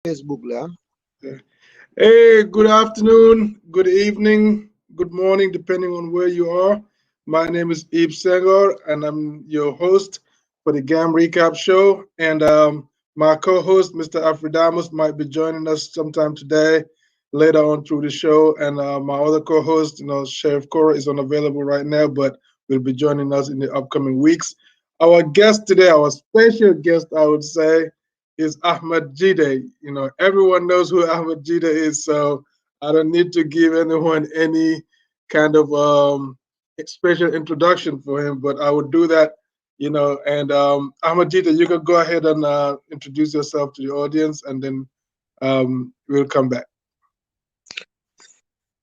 Facebook la. Hey, good afternoon, good evening, good morning, depending on where you are. My name is Ib Senghor, and I'm your host for the GAM Recap Show. And my co-host, Mr. Afridamus, might be joining us sometime today, later on through the show. And my other co-host, Sheriff Cora, is unavailable right now, but will be joining us in the upcoming weeks. Our guest today, our special guest, I would say, is Ahmad Gitteh. Everyone knows who Ahmad Gitteh is, so I don't need to give anyone any kind of special introduction for him, but I would do that. And Ahmad Gitteh, you can go ahead and introduce yourself to the audience, and then we'll come back.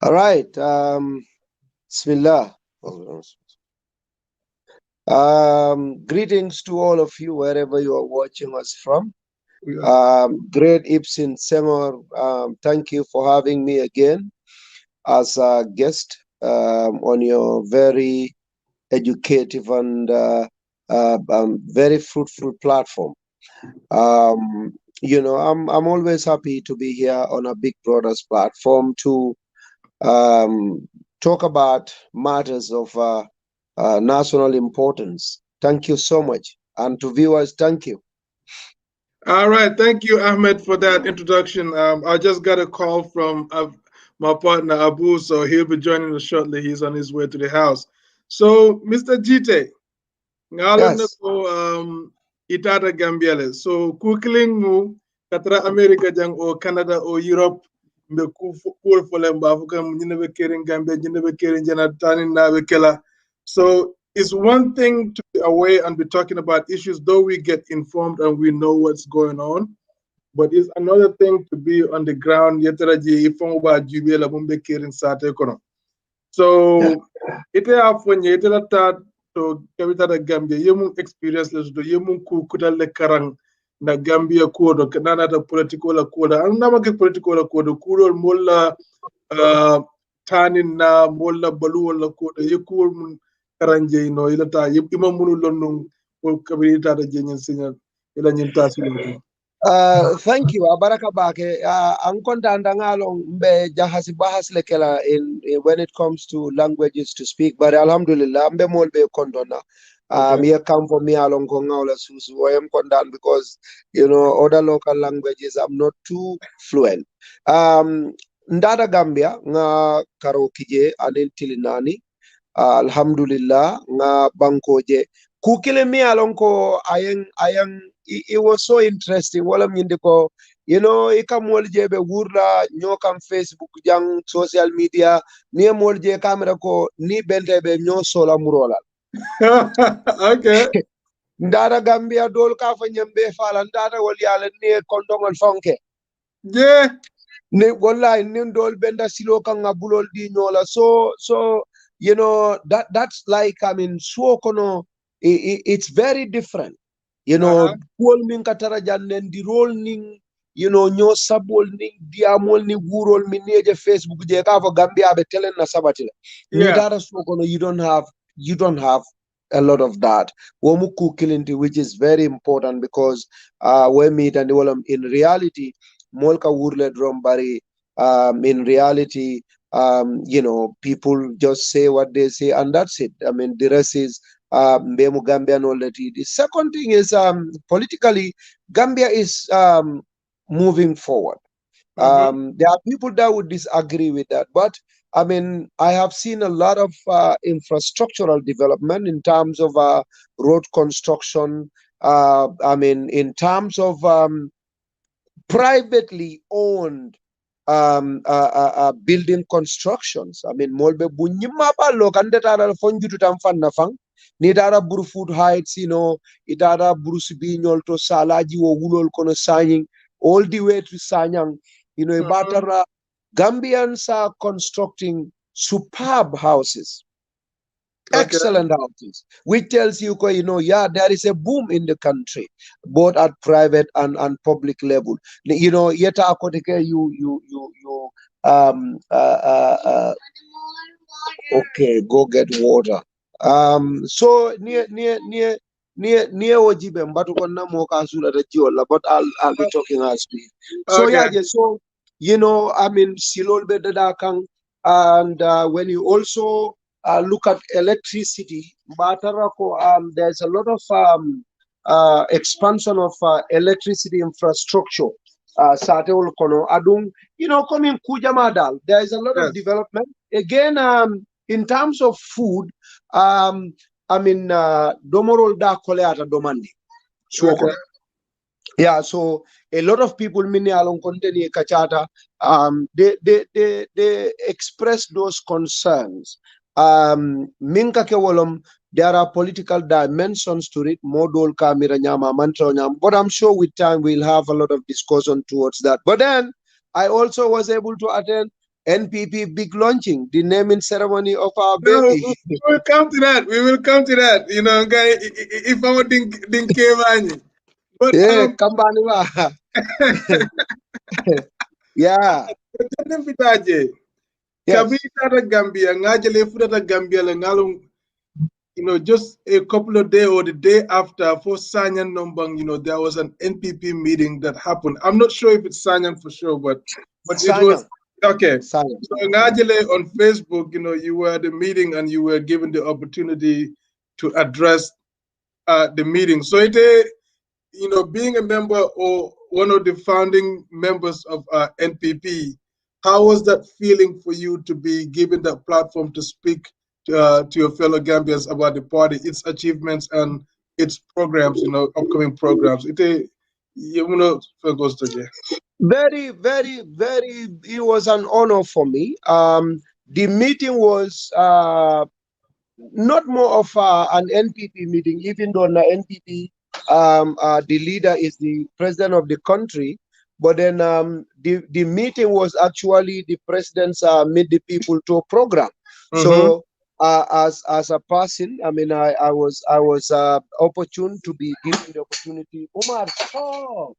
All right. Bismillah. Greetings to all of you wherever you are watching us from. Great Ibsen Senghor, thank you for having me again as a guest on your very educative and very fruitful platform. I'm always happy to be here on a Big Brothers platform to talk about matters of national importance. Thank you so much. And to viewers, thank you. All right, thank you, Ahmed, for that introduction. I just got a call from my partner Abu, so he'll be joining us shortly. He's on his way to the house. So, Mr. Gitteh, ngalon na Yes. ko itata Gambiale. So, kukiling mu katra America jang o Canada o Europe mbe ku for folemba fukam nyine kering Gambia nyine kering jana tani na be kela. So it's one thing to be away and be talking about issues, though we get informed and we know what's going on. But it's another thing to be on the ground. Yetaraji ifong ba jubela bumbe kering sate kono. Yeah. So ite afonye ite lata to kabita da Gambia yemu experience les do yemu ku kutale karang na Gambia kodo kanana ta political la kodo an nama ke political la kodo kudo molla uh, tanin na molla balu wala kodo yekur mun karanje no ilata ima munu lonnum ko kabita da jenyen signal ila nyin tasilo. Thank you. Abaraka Bake. Ang kontanda nga long mbe jahasi bahas lekela when it comes to languages to speak. But alhamdulillah, mbe mol be kondona. Okay. Me come for me along kongaula susu. I am kondan because other local languages I'm not too fluent. Ndada Gambia nga karaokije anin tilinani. Alhamdulillah nga bankoje kukile mi alon ko ayang it was so interesting wala minde ko ikamol je be wurla nyokam Facebook jang social media ni mol je camera ko ni bente be nyo sola murola Okay. ndara Gambia dol ka fa nyambe fala ndara wal yala ni kondongol fonke Yeah. ni wallahi nin dol benda silo kan ngabulol di nyola so that's like so kono it's very different Uh-huh. kuol min katara jannen di role ning nyo sabol ning diamol ni gurol min neje Facebook je ka fo Gambia be telen na sabatila ni Yeah. dara so kono you don't have a lot of that womuku kilinti, which is very important because we meet and in reality molka wurle drum bari in reality people just say what they say and that's it. I mean, the rest is Mbemu Gambia and all that. The second thing is politically, Gambia is moving forward. Mm-hmm. There are people that would disagree with that, but I mean, I have seen a lot of infrastructural development in terms of road construction. I mean, in terms of privately owned building constructions. I mean, molbe bunyima pa lo kande tara fonjutu tam fanna fang. Ni tara Burfoot Heights, itara Brusubi to Salaji or Wulol kono signing all the way to Sanyang. Mm-hmm. Ibatara Gambians are constructing superb houses, Okay. excellent houses, which tells you, there is a boom in the country, both at private and public level. Yeta akoteke you okay, go get water. So near near Ojibe Mbatukona Moka Sula the Jola, but I'll be talking as we. So Okay. yeah, just so I mean Silol Bedadakang, and when you also look at electricity, Batarako, there's a lot of expansion of electricity infrastructure. Sate kono adung, coming Kujamadal, there is a lot of Yes. development. Again, in terms of food, I mean, domorol da koleata domandi. So, Okay. yeah, so a lot of people mini along konteni kachata, they express those concerns. Minka ke wolom, there are political dimensions to it, modol kamira nyama mantra nyam, but I'm sure with time we'll have a lot of discussion towards that. But then I also was able to attend NPP big launching, the naming ceremony of our No, baby. we will come to that. We will come to that. Okay, if I didn't care, but Yeah, kambaniwa. Yeah, Tenen fitaje kabi yes. tata Gambia ngajale futata Gambia le ngalung just a couple of days or the day after for Sanyan Nombang, there was an NPP meeting that happened. I'm not sure if it's Sanyan for sure, but it was Sanyang, okay. Sanyang. So ngajale on Facebook, you were at the meeting and you were given the opportunity to address the meeting. So being a member or one of the founding members of NPP, how was that feeling for you to be given that platform to speak to your fellow Gambians about the party, its achievements, and its programs, upcoming programs? Goes to you. Very, very, very, it was an honor for me. The meeting was not more of an NPP meeting, even though the NPP, the leader is the president of the country. But then the meeting was actually the president's meet the people to a program. Mm-hmm. So as a person, I mean, I was opportune to be given the opportunity. Omar, oh,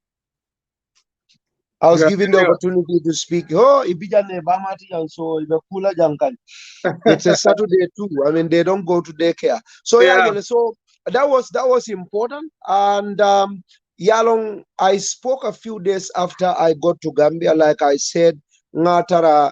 I was Yeah. given the opportunity to speak. Oh, Ibijane Bamati, and so Ibekula Jankan. It's a Saturday too. I mean, they don't go to daycare. So yeah, Yeah. Jelle, so that was important. And Yalong, I spoke a few days after I got to Gambia. Like I said, ngatara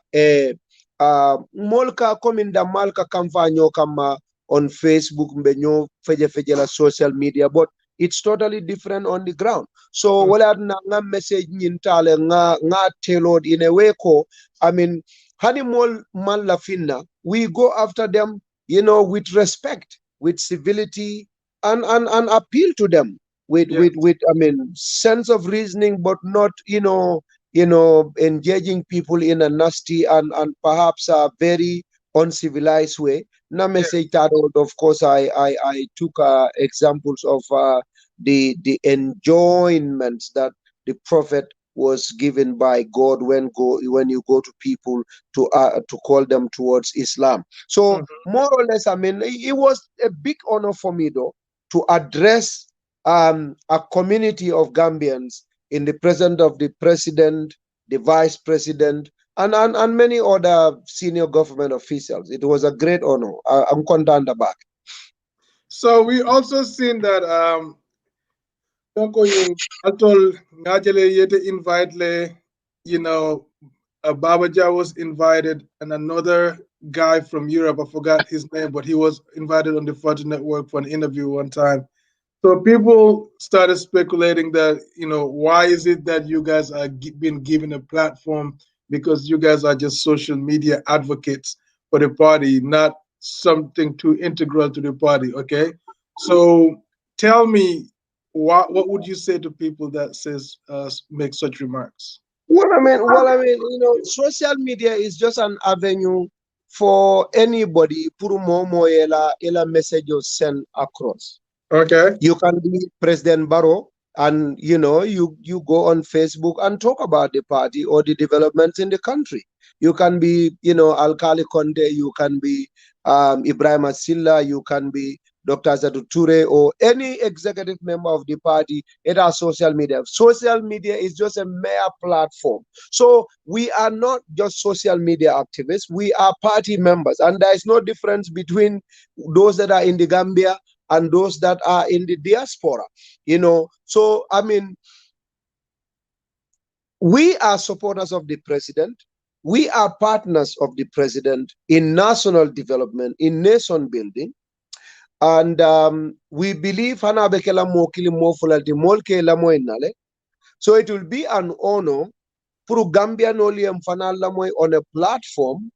molka kominda malka kamfanyo kama on Facebook mbenyo feje feje la social media, but it's totally different on the ground. So wala na nga message nyintale nga tailored in a way ko, I mean, Hannibal Malafina, we go after them, with respect, with civility, and appeal to them Yeah. with I mean sense of reasoning, but not engaging people in a nasty and perhaps a very uncivilized way. Yeah. Namese Tado, of course, I took examples of the enjoyments that the prophet was given by God when you go to people to call them towards Islam. So Mhm. more or less, I mean, it was a big honor for me though to address a community of Gambians in the presence of the president, the vice president, and many other senior government officials. It was a great honor. I'm content about. So we also seen that Donko yung atol ngajale yete invite le, you know, Babaja was invited and another guy from Europe, I forgot his name, but he was invited on the Fortune Network for an interview one time. So people started speculating that, why is it that you guys are being given a platform because you guys are just social media advocates for the party, not something too integral to the party, okay? So tell me, what would you say to people that says make such remarks? Well, I mean, social media is just an avenue for anybody put more ela message you send across. Okay. You can be President Barrow, and you go on Facebook and talk about the party or the developments in the country. You can be Alkali Conde, you can be Ibrahim Asilla, you can be Dr. Azadu Ture, or any executive member of the party. It has social media. Social media is just a mere platform. So we are not just social media activists, we are party members, and there is no difference between those that are in the Gambia and those that are in the diaspora, So, I mean, we are supporters of the president. We are partners of the president in national development, in nation building. And we believe Hana Bekela Mokili Mofulalti Molke Lamoinale. So it will be an honor for Gambia Nolium Fanal Lamoy on a platform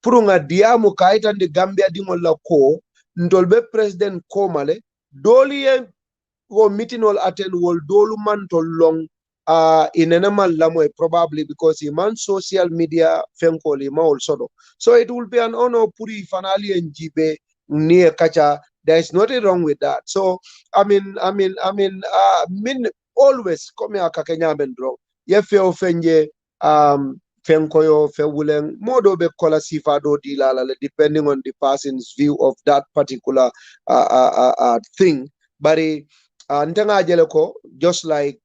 purunga diamu kaita ndi Gambia dingola ko ndolbe president Komale doli wo meeting will attend will dolu man to long in enamal lamoy probably because he man social media fenkoli ma also. So it will be an honor puri fanali and jibe near kacha. There is nothing wrong with that. So I mean always come here kakenya bendro ye fe ofenje fenkoyo fewulen modo be kola sifa do dilala depending on the person's view of that particular thing. But Ntanga Jeleko, just like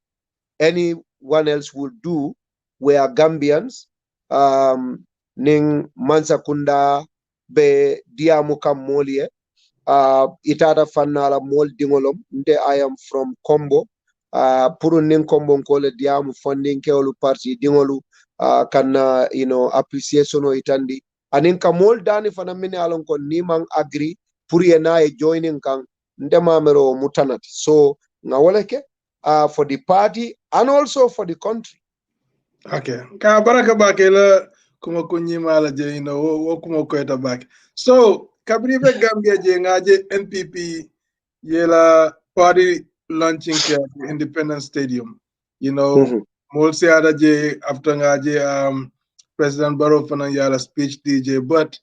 anyone else would do, we are Gambians. Ning Mansakunda be diamuka molie. Itada fanala mol dingolom. Nde I am from Kombo. Puru ning Kombo nkole diamu funding keolu party dingolu. Kana appreciation o itandi. Aninka mol dani fanamine alonko nimang agree. Puri enaye joining kang ndemamero mutanat. So ngawaleke for the party and also for the country. Okay. Ka baraka bakela kuma kunyima la je wo kuma kweta back. So kabribe Gambia je ngaje NPP yela party launching ke Independence Stadium. Molsi ada je after ngaje President Barrow Fanan yala speech DJ. But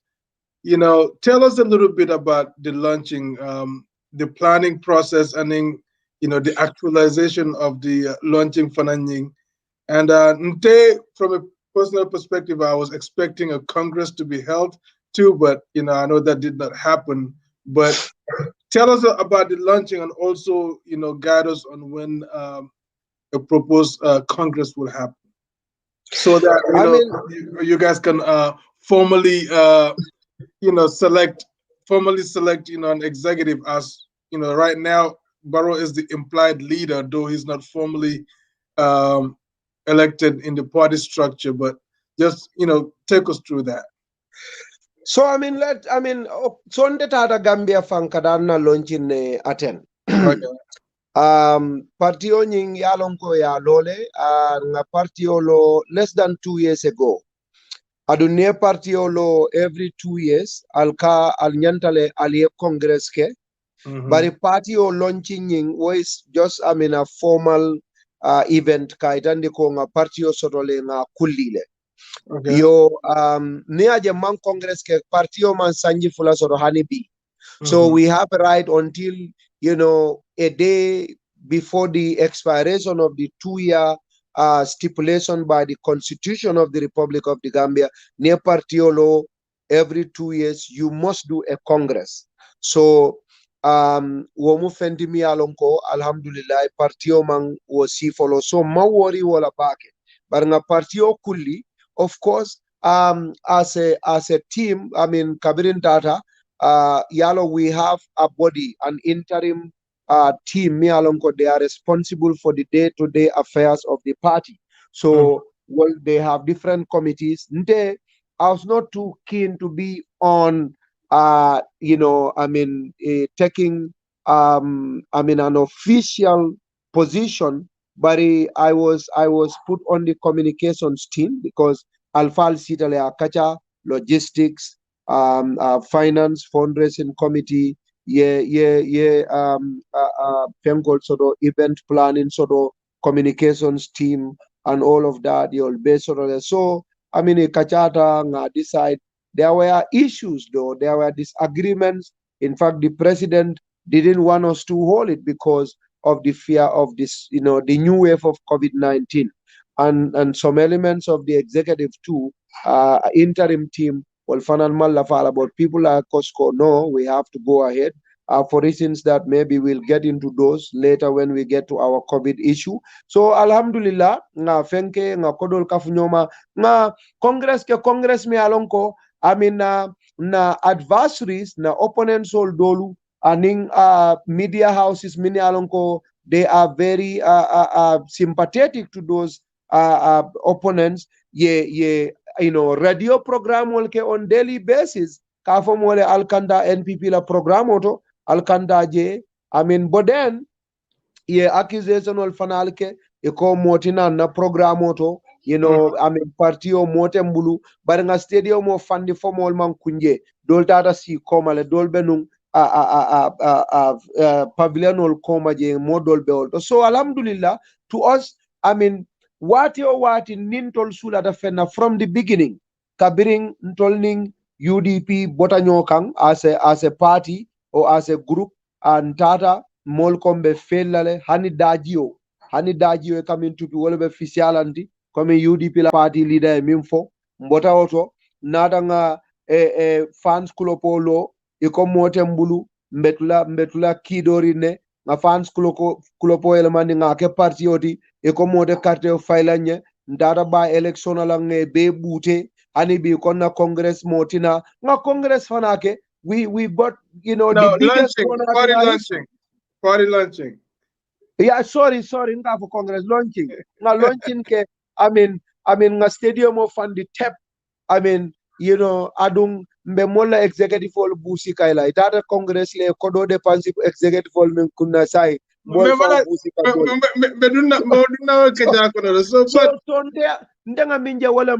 tell us a little bit about the launching, the planning process, and then the actualization of the launching Fananying. And from a personal perspective, I was expecting a Congress to be held too, but I know that did not happen. But tell us about the launching and also guide us on when a proposed Congress will happen, so that you guys can formally select an executive. As right now Barrow is the implied leader, though he's not formally elected in the party structure, but just take us through that. So so ndeta Gambia fankadana launching ne attend. Partio nying yalonko ya lole nga partio lo less than 2 years ago. Adunye partio lo every 2 years alka alnyantale alie congress ke. But the partio launching was just a formal event kaitandi ko nga partio sotole nga kulile. Okay. Yo niaje man congress ke partio man sanji fula soro hanibi. So we have a right until a day before the expiration of the 2-year stipulation by the Constitution of the Republic of the Gambia, near partiolo, every 2 years you must do a congress. So womu fendi mi alonko alhamdulillah partio man wosi follow. So ma worry wala bake. But nga partio kulli, of course, as a team, Kabirin data. Yalo, we have a body, an interim team. Mialonko, they are responsible for the day-to-day affairs of the party. So, they have different committees. I was not too keen to be on, taking, an official position, but I was put on the communications team because Alfal Sitale Akacha, logistics, finance, fundraising committee, Pengol sort of event planning, sort of communications team, and all of that. You'll base sort of so. Kachata decide there were issues though. There were disagreements. In fact, the president didn't want us to hold it because of the fear of this, the new wave of COVID-19, and some elements of the executive too, interim team. Well, but people like Costco, no, we have to go ahead. For reasons that maybe we'll get into those later when we get to our COVID issue. So, alhamdulillah, nga fenke, nga kodol kafunyoma, nga Congress me alonko, na adversaries, na opponents all dolu, aning media houses mini alonko, they are very sympathetic to those opponents. Radio program wolke on daily basis ka fo mole alkanda NPP la program auto alkanda je, I mean, but then accusation ol fanalke e ko motina na program auto, I mean, party o motem bulu bar nga stadium o fandi fomol man kunje dol tata si komale dol benung pavilion ol koma je modol be ol so alhamdulillah to us, I mean, wati nintol sula da fenna from the beginning kabiring ntolning UDP botanyo kang as a party or as a group and tata molkombe fellale hani dajio e kamin tupi wala be fisialanti comme UDP la party leader e mimfo mbota oto nada nga fans kulopolo e ko motem bulu mbetula kidori ne nga fans kulopo elemani nga ke parti oti e ko mode carte failanye ndara ba election la nge be bute ani bi konna congress motina nga congress fanake we got the biggest party launching. Yeah, sorry, nga for Congress launching. Nga launching ke, I mean, nga stadium of on the tap. I mean, adung mbe mola executive hall busi kaila. Itata Congress le kodo de pansi executive hall min kunna sai. Bol fa busi ka bol. So ndenga minja wala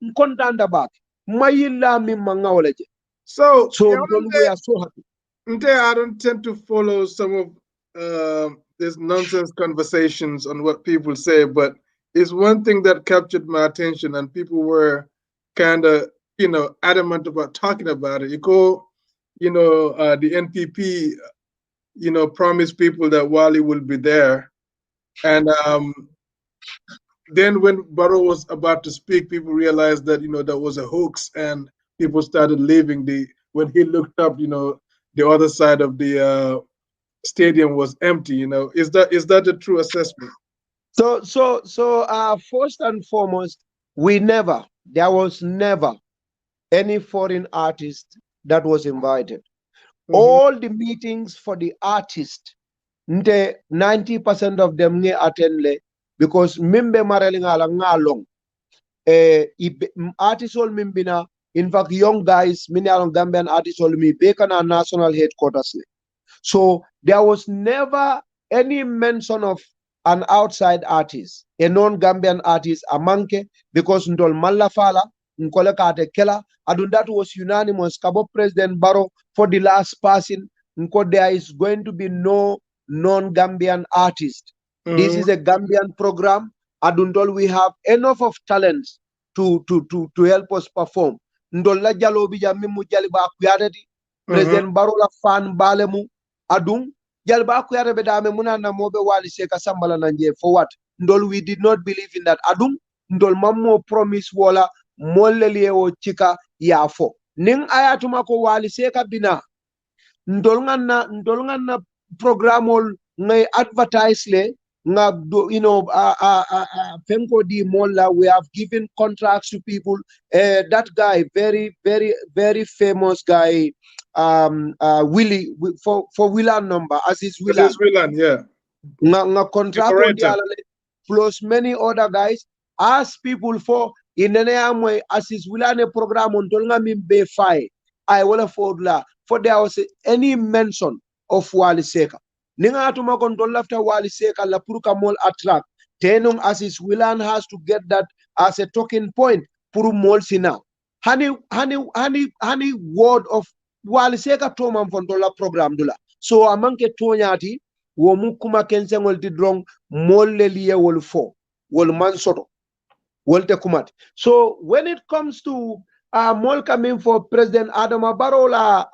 mkontanda bak. Mayilla mi mangawaleje. So we are so happy. I don't tend to follow some of these nonsense conversations on what people say, but it's one thing that captured my attention, and people were kind of, adamant about talking about it. The NPP, promised people that Wali will be there, and then when Barrow was about to speak, people realized that that was a hoax, and people started leaving. When he looked up, the other side of the stadium was empty. Is that a true assessment? So first and foremost, there was never any foreign artist that was invited. All the meetings for the artist, 90% of them attend because mimbe marelingala ngalong artist all mimbina. In fact, young guys, many along Gambian artists all me bekana national headquarters. So there was never any mention of an outside artist, a non-Gambian artist, a manke, because Ndol Malafala, Nkolekate Kela, and that was unanimous. Kabo President Barrow for the last passing, there is going to be no non-Gambian artist. This is a Gambian program. Adundol, we have enough of talents to help us perform. Ndolla jalo bija mimu jaliba kuyadati. President Barrow la fan balemu adung jalba kuyare bedame munana mobe wali seka sambala nanje for what? Ndol, we did not believe in that. Adung ndol mammo promise wala molleli o chika yafo ning ayatuma ko wali seka bina ndol nganna programol ngay advertise le nga penko di molla. We have given contracts to people. That guy, very very very famous guy, Willie for Willan number as is Willan, yeah. Nga contract on the plus many other guys ask people for in the name as is Willan program on Tolga Mimbe Fai. I will afford la for there was any mention of Wali Seka. Ninga atuma control after Wali Seka la puruka mall attract. Tenung as is Willan has to get that as a talking point. Puru mall sina. Hani word of Wali Seka Tomam Fontola program dula. So amanke tonyati wo mukuma kensengol tidrong molle liye wol fo wol mansoto wol te kumat. So when it comes to mol coming for President Adama Barrow la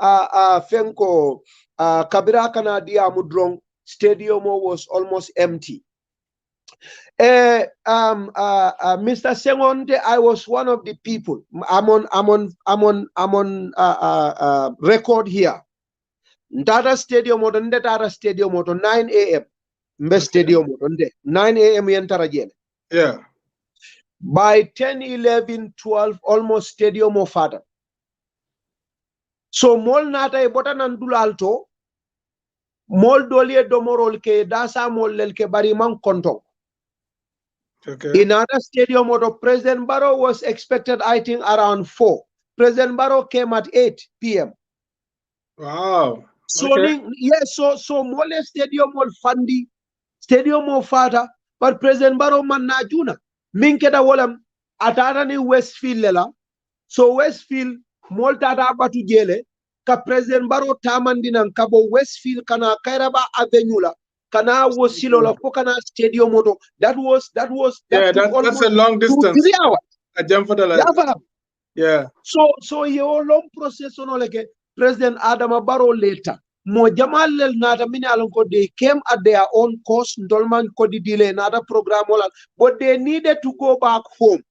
fenko kabira kana dia mudrong stadium was almost empty. Mr. Sengonte, I was one of the people. I'm on record here. Ndata stadium moto ndetara stadium moto 9 a.m. Mbe stadium moto 9 a.m. yentara jene. Yeah. By 10, 11, 12, almost stadium of father. So mol nata e bota nandula alto mol dolie domorol ke dasa mol lel ke bari man konton. Okay. In other stadium, President Barrow was expected, I think, around 4. President Barrow came at 8 p.m. Wow. So, Okay. yes, so Mole Stadium will fandi, Stadium of Fata, but President Barrow man na juna. Minkeda wolam atara ni Westfield lela. So Westfield mol tata batu jele ka President Barrow tamandina kabo Westfield kana Kairaba Avenue la kana wosilo la kana stadium moto. That took that's almost a long 2-3 distance. hours. A jump for the Yeah. So ye long process on like President Adama Barrow later. Mo jamal nata mini alonko they came at their own cost. Dolman kodi delay nata program but they needed to go back home.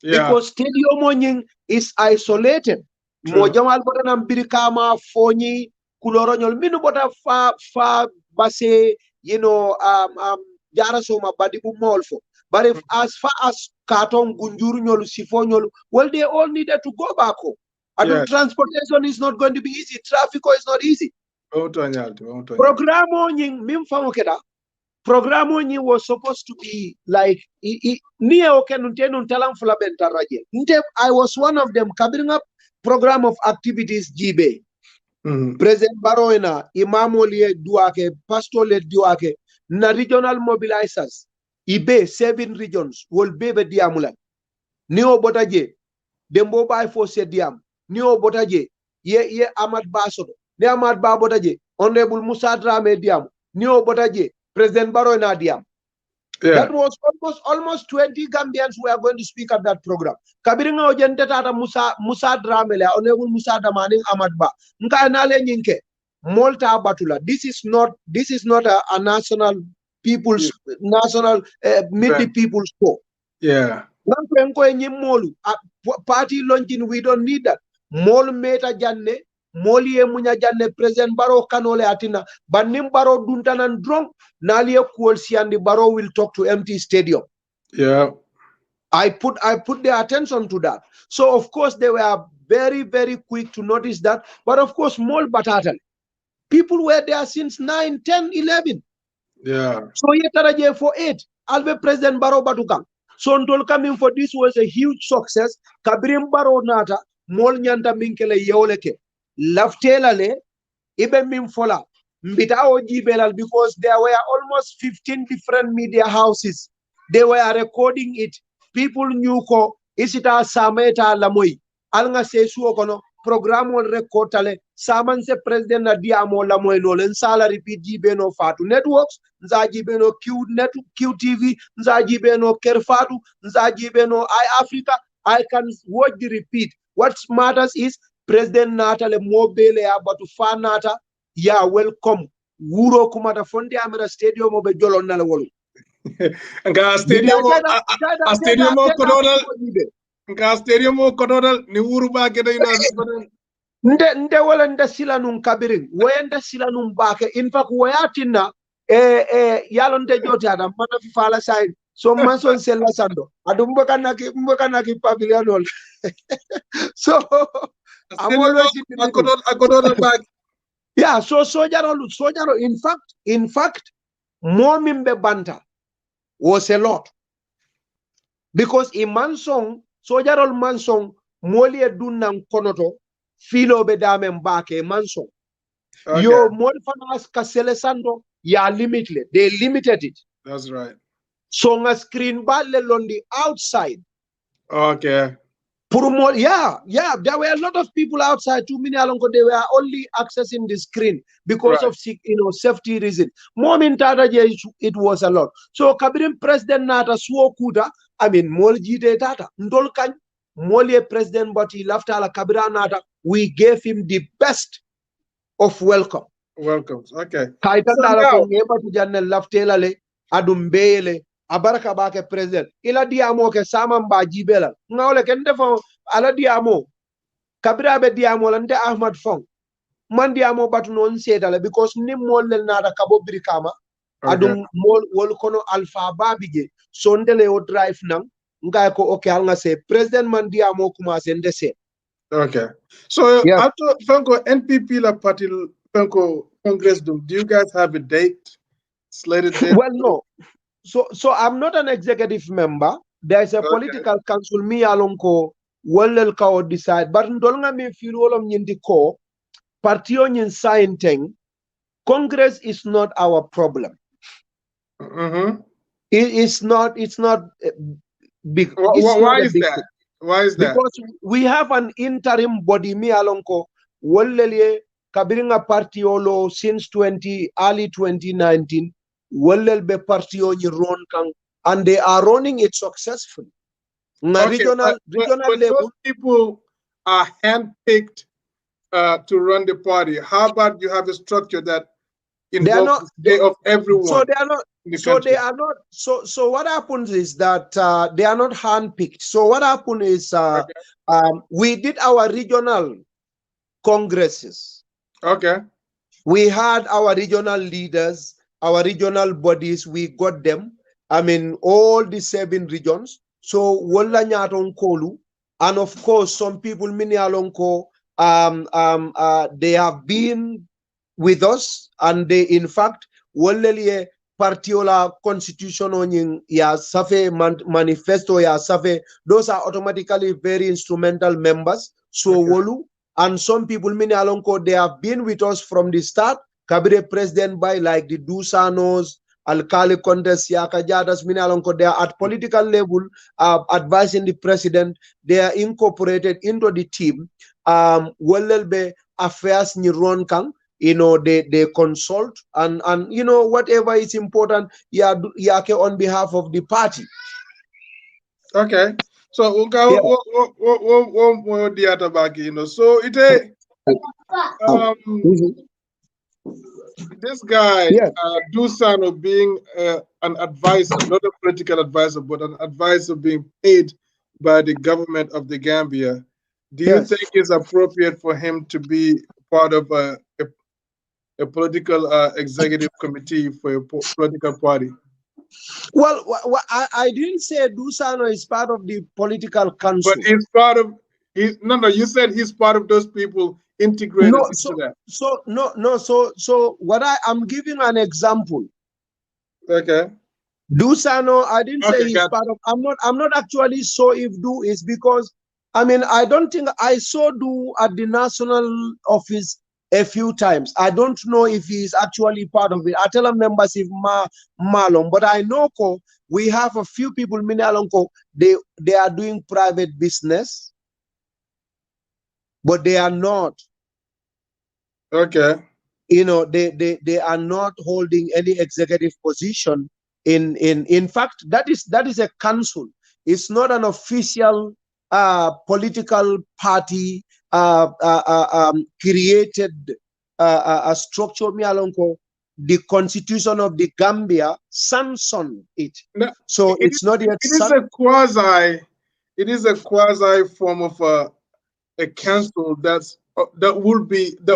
Yeah. Because stadium onying is isolated. Mo jamal botanam birikama foni kuloronyol minu bota fa base jara soma badibu molfo. But if as far as Katong, Gunjuru, Nyolu, Sifo, Nyolu, well, they all needed to go back home. And transportation is not going to be easy. Traffic is not easy. Programming was supposed to be like I was one of them covering up program of activities GB. President Baroina, Imamoli Duake, Pastor Duake, na regional mobilizers. Ibe 7 regions will be the diamulan. Neo botaje, dembo by force diam. Neo botaje, ye Ahmad Basodo. Ne Ahmad Ba botaje, Honorable Musa Drame diam. Neo botaje, President Baroina diam. That was almost 20 Gambians who are going to speak at that program. Kabiringa ojente tata Musa Drame le, Honorable Musa Damaning Ahmad Ba. Nka nale nyinke, Molta Batula. This is not a national people's meet the people's show. Yeah. Party launching, we don't need that. Mol meta janne, moli munya janne President Barrow kanole atina, banim Barrow duntanan drunk, nalia kuolsi and the Barrow will talk to empty stadium. Yeah. I put their attention to that. So of course they were very, very quick to notice that. But of course, Mol Batatan. People were there since 9, 10, 11. Yeah. So yetaraje for 8. Albe President Barrow Batukang. So Ntol coming for this was a huge success. Kabrim Barrow nata mol nyanta minkele yewleke. Laftela le ibe min fola. Mbita oji belal because there were almost 15 different media houses. They were recording it. People knew ko isita sameta lamoy. Alnga sesu okono program on record tale saman se president na diamo lamoy no len sala repeat jibeno fatu networks nza jibeno QTV nza jibeno Kerfatu nza jibeno iAfrica. I can watch the repeat. What matters is President Natale Mobile abatu fanata ya welcome wuro kumata fonde amera stadium obe jolon nala wolu nga stadium a stadium o kodonal nga stadium o kodonal ni wuru ba gede nde wala nda sila nun kabirin wayanda sila nun bake in fact wayatina yalon de joti adam mana fi fala sai so manson sella sando adum mbaka ki pavilion so I'm always in the akodonal back. Yeah, so Sojaro, in fact, more mimbe banta was a lot. Because in Mansong, Sojaro Mansong, Moli Dunang Konoto, Filo Bedame Mbake Mansong. Yo Molfanas Kaselesando, ya limited. They limited it. That's right. So a screen balle on the outside. Okay. Yeah, there were a lot of people outside. Too many along they were only accessing the screen because of safety reason. Moment it was a lot. So Kabirim President Nata Suokuda, I mean Moljide Tata, Ndolkan, Molye President, but he left ala Kabira Nata. We gave him the best of welcome. Welcomes. Okay. Kaitala ko ngeba tujanne laftela le adumbele abaraka bake president ila diamo ke saman ba jibela ngawle ken defo ala diamo kabira be diamo lande Ahmad Fong man diamo batu non setala because nim mollel nada kabo birikama adum mol wol kono alpha babije so ndele o drive nang ngay ko okay al nga se president man diamo commencé ndese. Okay. So after Fango NPP la party Congress do? Do you guys have a date, slated date? Well, no. So I'm not an executive member. There's a Okay. political council me alonko wallel ka o decide. But ndolnga me feel wolom nyindi ko partiyo nyin sign thing. Congress is not our problem. Mm-hmm. It's not. It's not big. It's Why not a is big that? thing Why is that? because we have an interim body. Me alonko wallel kabiringa partiolo since early 2019. Wallel be partiyo nyi ron kang and they are running it successfully. Okay, Regional but those level. people are handpicked to run the party. How about you have a structure that They are involves not. the say of So everyone they are not. in the So they country? are not. So what happens is that they are not handpicked. So what happened is Okay. we did our regional congresses. Okay. We had our regional leaders, our regional bodies. We got them. I mean, all the 7 regions. So wala nyaton kolu, and of course, some people mini alonko. They have been with us, and they, in fact, walelie partiola constitution on ya safe manifesto ya safe. Those are automatically very instrumental members. So Okay. wolu. And some people, mini alonko, they have been with us from the start. Kabire president by like the Dusanos, Alkali Contes, Yakajadas, mini alonko, they are at political level, advising the president. They are incorporated into the team. Wellelbe affairs ni ron kang, they consult and whatever is important, yake on behalf of the party. Okay. So Yeah. what the other back, So it um Mhm. this guy Yeah. Dusano being an advisor, not a political advisor, but an advisor being paid by the government of the Gambia. Do you Yes. think it's appropriate for him to be part of a political executive committee for a political party? Well, I didn't say Dusano is part of the political But council. he's part of no, you said he's part of those people integrated No, into that. so what I'm giving an example. Okay. Dusano, I didn't say Okay, he's got part of. I'm not actually sure if Do is because I mean I don't think I saw Do at the national office a few times. I don't know if he's actually part of it. I tell them members if Malom, but I know we have a few people Minalonko, they are doing private business, but they are not. okay. They are not holding any executive position in fact that is a council. It's not an official political party created a structure me alonko. The constitution of the Gambia sanction it, No, so it is it's not yet it is a quasi it is a quasi form of a council that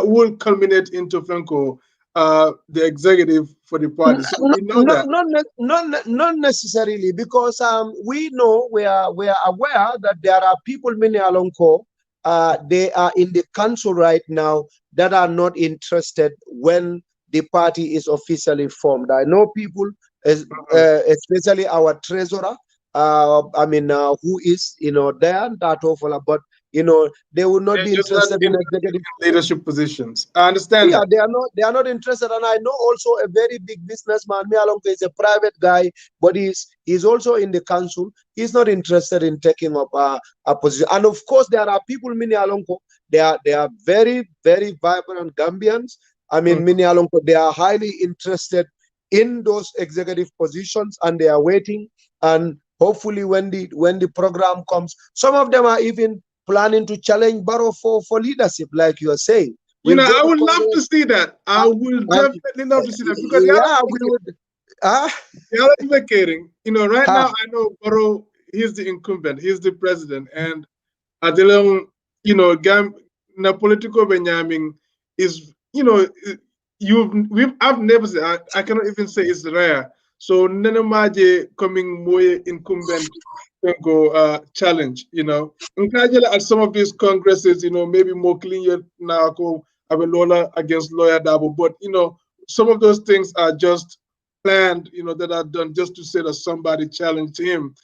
will culminate into Franco the executive for the party. So we know that. Not necessarily because we know we are aware that there are people many alonko they are in the council right now that are not interested when the party is officially formed. I know people Mhm. especially our treasurer who is there that awful, but they will not They're be just not interested in interested executive. in leadership positions. I understand Yeah, that. they are not interested. And I know also a very big businessman, me alonko, is a private guy, but he's also in the council. He's not interested in taking up a position. And of course, there are people, mini alonko, they are very, very vibrant Gambians. I Mhm. mean, mini alonko, they are highly interested in those executive positions, and they are waiting. And hopefully, when the program comes, some of them are even planning to challenge Barrow for leadership, like you are saying. We'll go I to would love to Congress. see that. I And, will and definitely love to see that because yeah, we would. Ah, y'all advocating. Right now ah, I know Barrow, he's the incumbent, he's the president, and Adelong, na political Benjamin is, I've never seen, I cannot even say it's rare. So Nenemaje coming more incumbent go challenge, Nkajala at some of these congresses, maybe more clear now Lola against Lawyer Dabo. But some of those things are just planned, that are done just to say that somebody challenged him.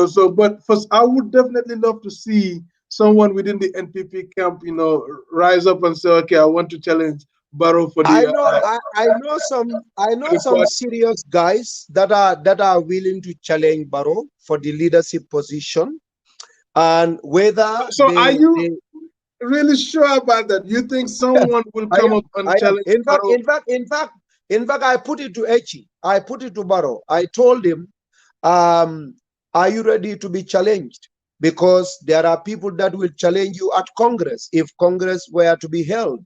So but first I would definitely love to see someone within the NPP camp, rise up and say, okay, I want to challenge Barrow for I the know I know some party. serious guys that are willing to challenge Barrow for the leadership position, and whether So are you they really sure about that? You think someone will I come am. up and I am. challenge Barrow? I put it to Echi. I put it to Barrow. I told him, um, are you ready to be challenged? Because there are people that will challenge you at Congress if Congress were to be held.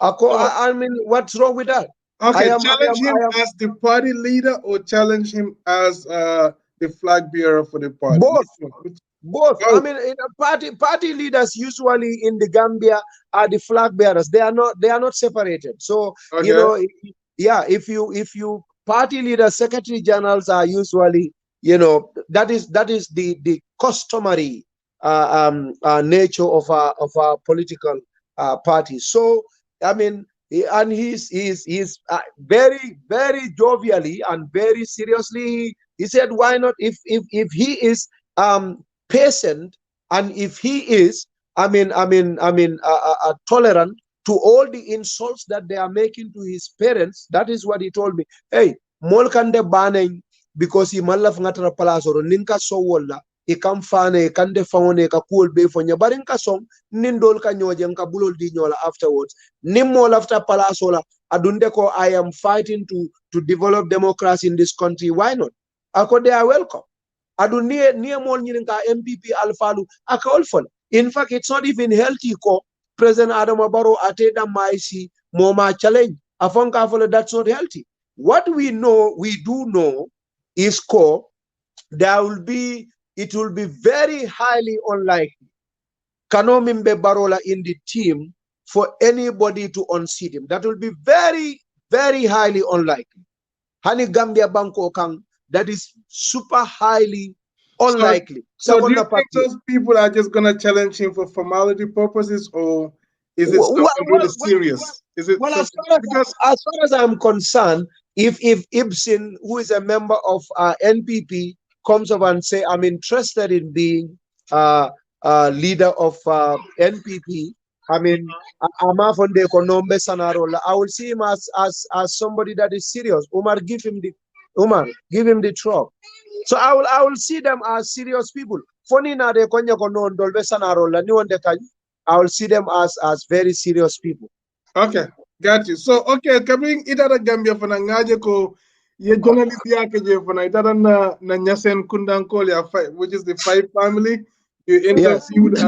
So, I mean, what's wrong with that? I okay, am. I challenge am. him I am. as the party leader or challenge him as the flag bearer for the party. Both. Which one? Both. I Both. mean, party leaders usually in the Gambia are the flag bearers. They are not separated. So you Okay. know, yeah. If you party leaders, secretary generals are usually, that is the customary nature of our political party. So I mean, and he's very jovially and very seriously. He said, "Why not? If he is patient, and if he is, tolerant to all the insults that they are making to his parents." That is what he told me. Hey, molkande baneng, because he malaf ngatara palasoro ninka so wala e kam fane kande fawone ka cool be fo nyabarin ka song nindol ka nyoje ka bulol di nyola afterwards nimmo lafta palasola adunde ko I am fighting to develop democracy in this country. Why not? Ako they are welcome. Adu near more MPP alfalu aka. In fact, it's not even healthy ko President Adam Barrow ateda maisi moma challenge. Afonka follow, that's not healthy. What we do know is there will be it will be very highly unlikely Kanomimbe Barola in the team for anybody to unseat him. That will be very, very highly unlikely. Hani Gambia Banko Kang, that is super highly So, unlikely. so do you Second think party. those people are just gonna challenge him for formality purposes, or is it Well, something really serious? Is it well, something because as far as I'm concerned, if Ibsen, who is a member of NPP, comes up and say, "I'm interested in being leader of NPP," I mean, Amafonde Konombe Sanarola, I will see him as somebody that is serious. Umar, give him the truck. So I will see them as serious people. Funny na de konya kono ndolbe Sanarola ni wonde kanyi. I will see them as very serious people. okay, got you. So okay, coming itara Gambia fana ngaje ko ye journalist yake je fana itara na nyasen kundan ya five, which is the five family. You Yes. interviewed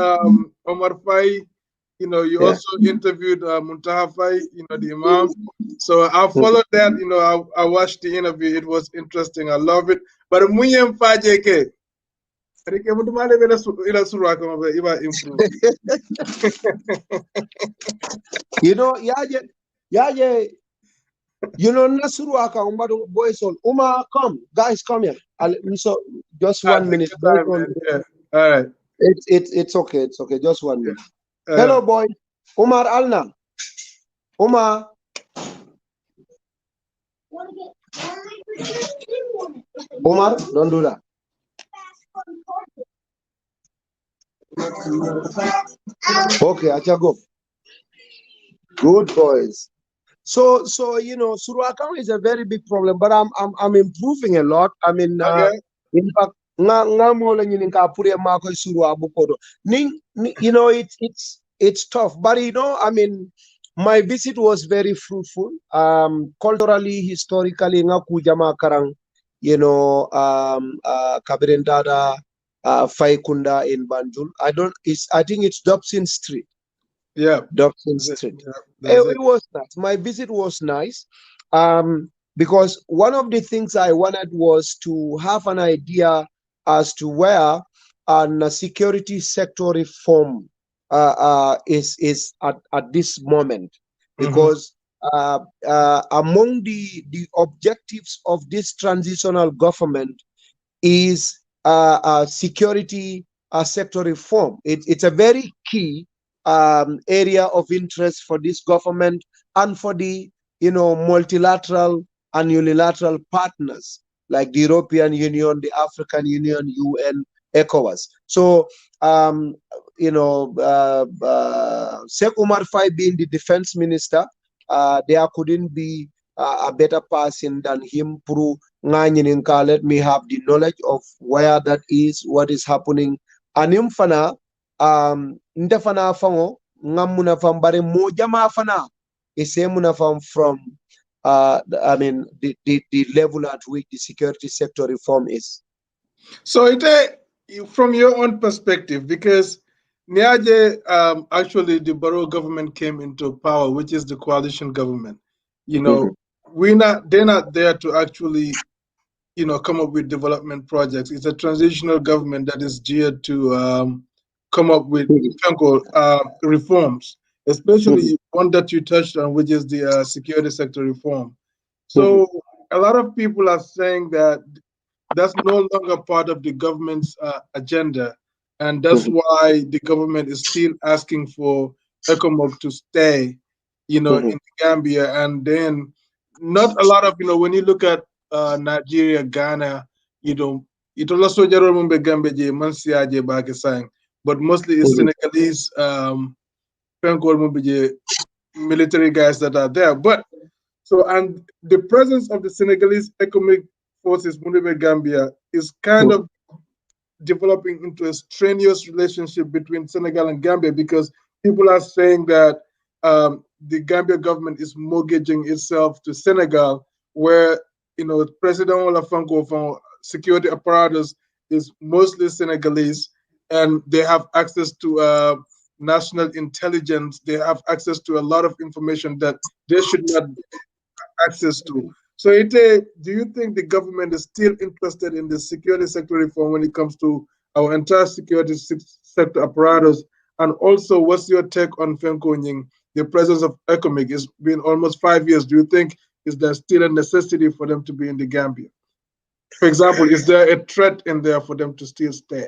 Omar Fai, you Yeah. also interviewed Muntaha Fai, the Imam. So I followed that, I watched the interview. It was interesting. I love it. But Munyem Fajeke, improve. Yaje, yaje, Nasuru aka umbado boys on. Come, guys, come here. So just Ah, one take minute. your time, man. Yeah. All right. It's okay. It's okay. Just one Yeah. minute. Hello, boy. Umar Alna. Umar. Umar, don't do that. Okay, Achago. Good boys. So Suruakam is a very big problem, but I'm improving a lot. I mean, Okay. in fact, nga mo lang yun ka puri mako suru abukodo. It's tough, but I mean, my visit was very fruitful. Culturally, historically, nga kujama karang, Kabirendada, Faikunda in Banjul. I think it's Dobson Street. Yeah. Dobson That's it. Street. Yeah. It, That's it. it was nice. My visit was nice, because one of the things I wanted was to have an idea as to where a security sector reform is at this moment, Mm-hmm. because among the objectives of this transitional government is security sector reform. It's a very key area of interest for this government and for the multilateral and unilateral partners like the European Union, the African Union, UN, ECOWAS. So Sheikh Umar Fai being the defense minister, there couldn't be a better person than him. Puru let me have the knowledge of where that is, what is happening. And him fana, ndefana fango, ngamuna fambare mojama fana, isemuna fam from, I mean, the level at which the security sector reform is. So, from your own perspective, because Niaje, actually, the borough government came into power, which is the coalition government. Mhm, They're not there to actually, come up with development projects. It's a transitional government that is geared to come up with mhm, reforms, mhm, especially one that you touched on, which is the security sector reform. mhm, So a lot of people are saying that that's no longer part of the government's agenda, and that's mhm, why the government is still asking for ECOMOG to stay, mhm, in Gambia. And then not a lot of, when you look at Nigeria, Ghana, you know, it also Gambia je Mansia je Bakisang, but mostly it's mhm, Senegalese military guys that are there. But so, and the presence of the Senegalese economic forces, Munibe Gambia, is kind mhm, of developing into a strenuous relationship between Senegal and Gambia, because people are saying that the Gambia government is mortgaging itself to Senegal, where President Olafongo from security apparatus is mostly Senegalese, and they have access to national intelligence. They have access to a lot of information that they should not access to. So, do you think the government is still interested in the security sector reform when it comes to our entire security sector apparatus? And also, what's your take on Fenkonying, the presence of ECOMIG? It's been almost 5 years. Do you think is there still a necessity for them to be in the Gambia? For example, is there a threat in there for them to still stay?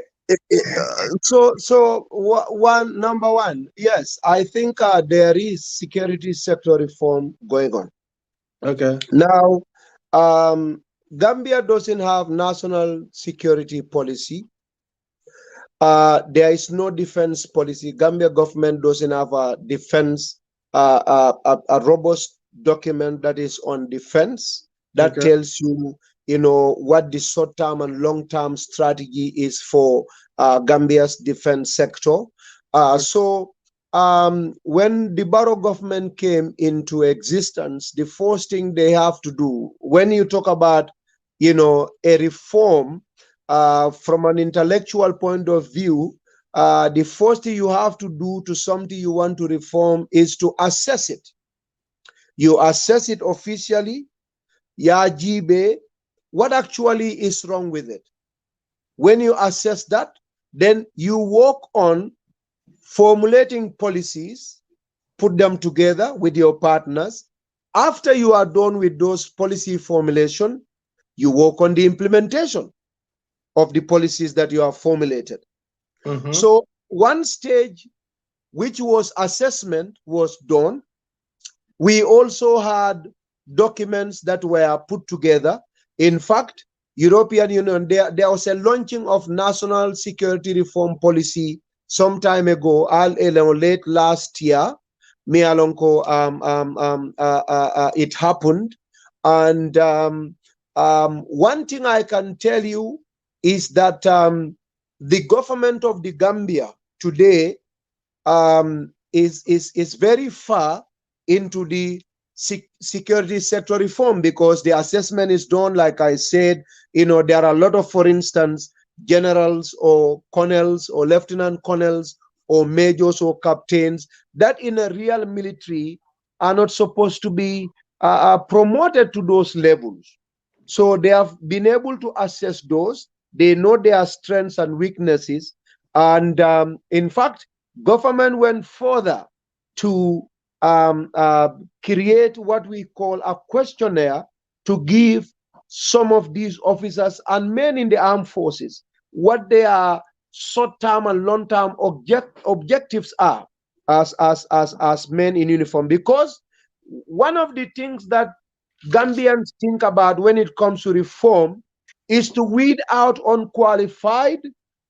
one number one, yes, I think there is security sector reform going on Okay. now. Gambia doesn't have national security policy. There is no defense policy. Gambia government doesn't have a defense, a robust document that is on defense that Okay. tells you, what the short-term and long-term strategy is for Gambia's defense sector. When the Barrow government came into existence, the first thing they have to do, when you talk about, a reform, from an intellectual point of view, the first thing you have to do to something you want to reform is to assess it. You assess it officially, Yajibe, what actually is wrong with it. When you assess that, then you work on formulating policies, put them together with your partners. After you are done with those policy formulation, you work on the implementation of the policies that you have formulated. Mm-hmm. So one stage, which was assessment, was done. We also had documents that were put together. In fact, European Union, there was a launching of national security reform policy some time ago, late last year. It happened. And one thing I can tell you is that the government of the Gambia today is very far into the security sector reform, because the assessment is done, like I said. There are a lot of, for instance, generals or colonels or lieutenant colonels or majors or captains that in a real military are not supposed to be promoted to those levels. So they have been able to assess those. They know their strengths and weaknesses. And in fact, government went further to create what we call a questionnaire to give some of these officers and men in the armed forces what their short-term and long-term objectives are. as men in uniform, because one of the things that Gambians think about when it comes to reform is to weed out unqualified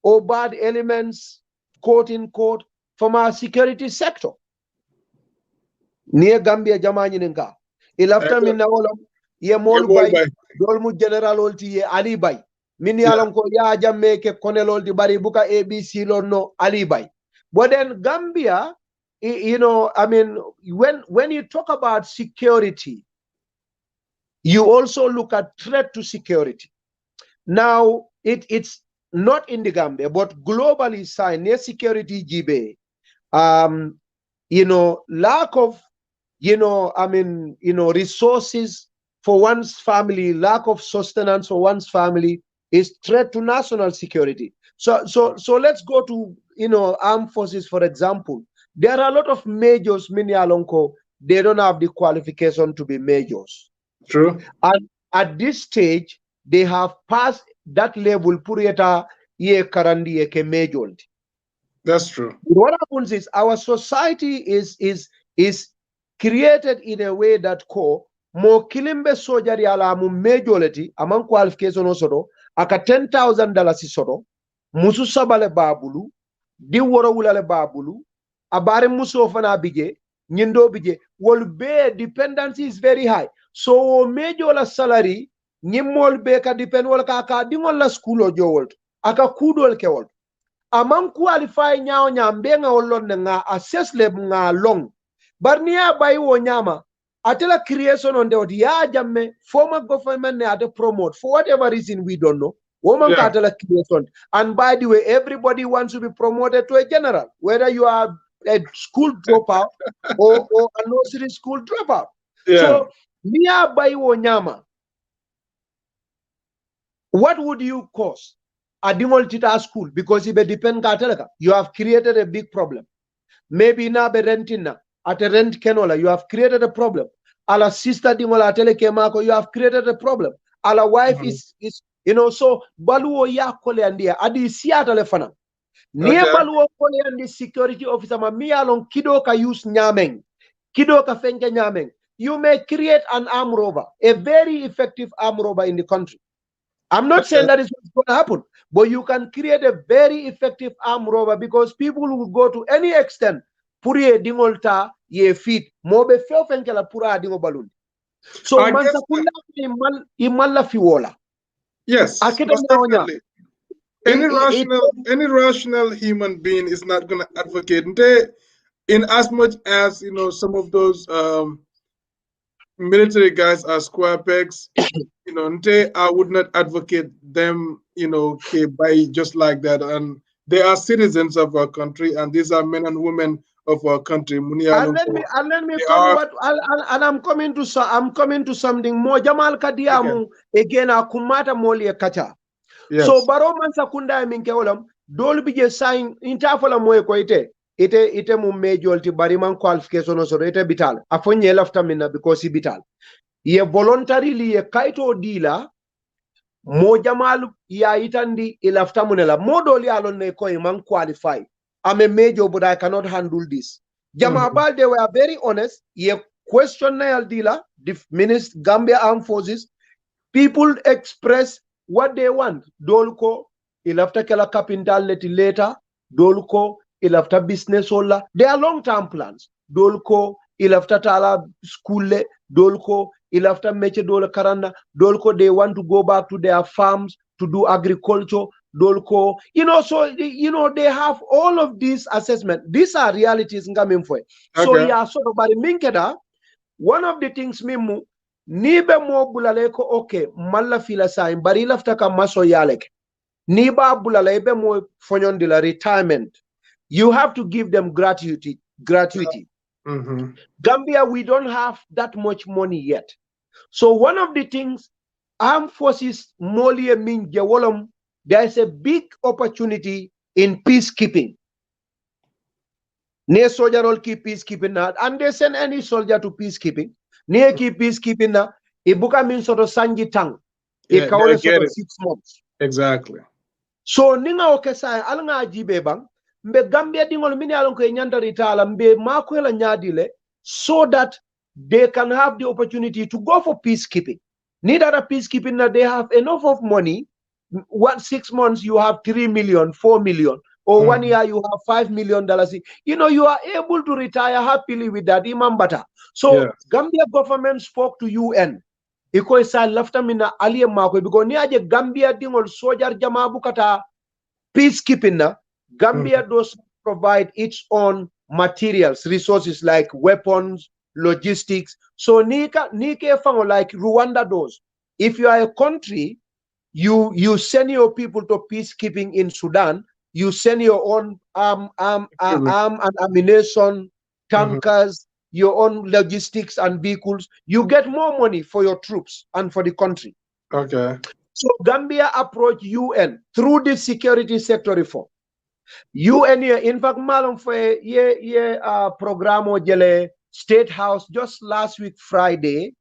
or bad elements, quote unquote, from our security sector. Near Gambia jamani ninka. Ilafta minna olam ye mol bay dolmu general olti ye Ali bay. Min yalon ko ya jamme ke konelol di bari buka ABC lo no Ali bay. But then Gambia, you know, I mean, when you talk about security, you also look at threat to security. Now, it's not in the Gambia, but globally signed near security GB. You know, lack of, you know, I mean, you know, resources for one's family, lack of sustenance for one's family is threat to national security. So let's go to, you know, armed forces, for example. There are a lot of majors, mini alonko, they don't have the qualification to be majors. True. And at this stage, they have passed that level, purieta ye karandi ye ke major. That's true. What happens is our society is created in a way that mo kilimbe sojari ala mu majority among qualification osodo aka $10,000 sodo musu sabale babulu di woro wulale babulu abare musu fana bije nyindo bije wol be dependency is very high, so major la salary nyimol be ka depend wol ka dingol la school o jowol aka kudol kewol among qualify nyao nyambenga olon nga assess le nga long barnia bai wo nyama atela creation on the ya jamme former government ne ate promote for whatever reason we don't know woman ka atela creation. And by the way, everybody wants to be promoted to a general, whether you are a school dropout or a nursery school dropout. So nia bai wo nyama, what would you cause adingol tita school? Because if depend kateleka, you have created a big problem. Maybe na be rentina at a rent kenola, you have created a problem. Ala sister dingola teleke mako, you have created a problem. Ala wife is you know, so baluo ya kole andia adi siata lefana. Near baluo kole andi security officer ma mi alon kido ka use nyameng, kido ka fenke nyameng. You may create an arm robber, a very effective arm robber in the country. I'm not saying that is what's going to happen, but you can create a very effective arm robber because people will go to any extent puri dingolta ye feet mobe feofenkela pura dingo balun. So mansakunda imalla fiwola. Yes, most definitely. Any rational human being is not going to advocate. In as much as, you know, some of those military guys are square pegs, you know, I would not advocate them, you know, by just like that. And they are citizens of our country, and these are men and women of our country. And let me come what and I'm coming to something more. Jamal Kadiamu again akumata moli kacha. So baro man sakunda minke olam dol bije sign intafola moye ko ite mu major ti bariman qualification so ite bital afonye lafta minna because he bital ye voluntarily ye kaito dila mo jamal ya itandi ilafta munela modoli alon ne ko man qualify. I'm a major but I cannot handle this. Jamabal, they were very honest. Ye question na dealer, the Minister Gambia Armed Forces, people express what they want. Dolko, ilafta kela capital later, Dolko, ilafta business hola. They are long-term plans. Dolko, ilafta tala school, Dolko, ilafta meche dola karanda, Dolko, they want to go back to their farms to do agriculture. Dolko, you know, so you know they have all of these assessment. These are realities coming for it. So yeah, so but minkeda, one of the things mimu nibe mo bulaleko okay, malla fila sign, bari lafta ka maso yalek. Niba bulalebe mo fonyon de la retirement. You have to give them gratuity. Gambia, we don't have that much money yet. So one of the things armed forces molie min jawolom, there is a big opportunity in peacekeeping. Ne soldier will keep peacekeeping now, and they send any soldier to peacekeeping. Ne keep peacekeeping now. Ibuka means sort of sanji tang. It sort of 6 months. Exactly. So ninga okesa alanga ajibe bang. mbe Gambia dingol mini alon ko nyanda ritala mbe makwela nyadile so that they can have the opportunity to go for peacekeeping. Need other peacekeeping that they have enough of money. 6 months you have 3 million, 4 million, or 1 year you have $5 million. You know, you are able to retire happily with that imam bata. So Gambia government spoke to UN. Iko isa lafta mina aliye mako because ni aje Gambia dingol sojar jama bukata peacekeeping na Gambia does provide its own materials, resources like weapons, logistics. So Nike fango like Rwanda does. If you are a country, you send your people to peacekeeping in Sudan, you send your own arm and ammunition, tankers, your own logistics and vehicles, you get more money for your troops and for the country. Okay. So Gambia approached UN through the security sector reform. UN, in fact, malum for programo jele State House just last week Friday.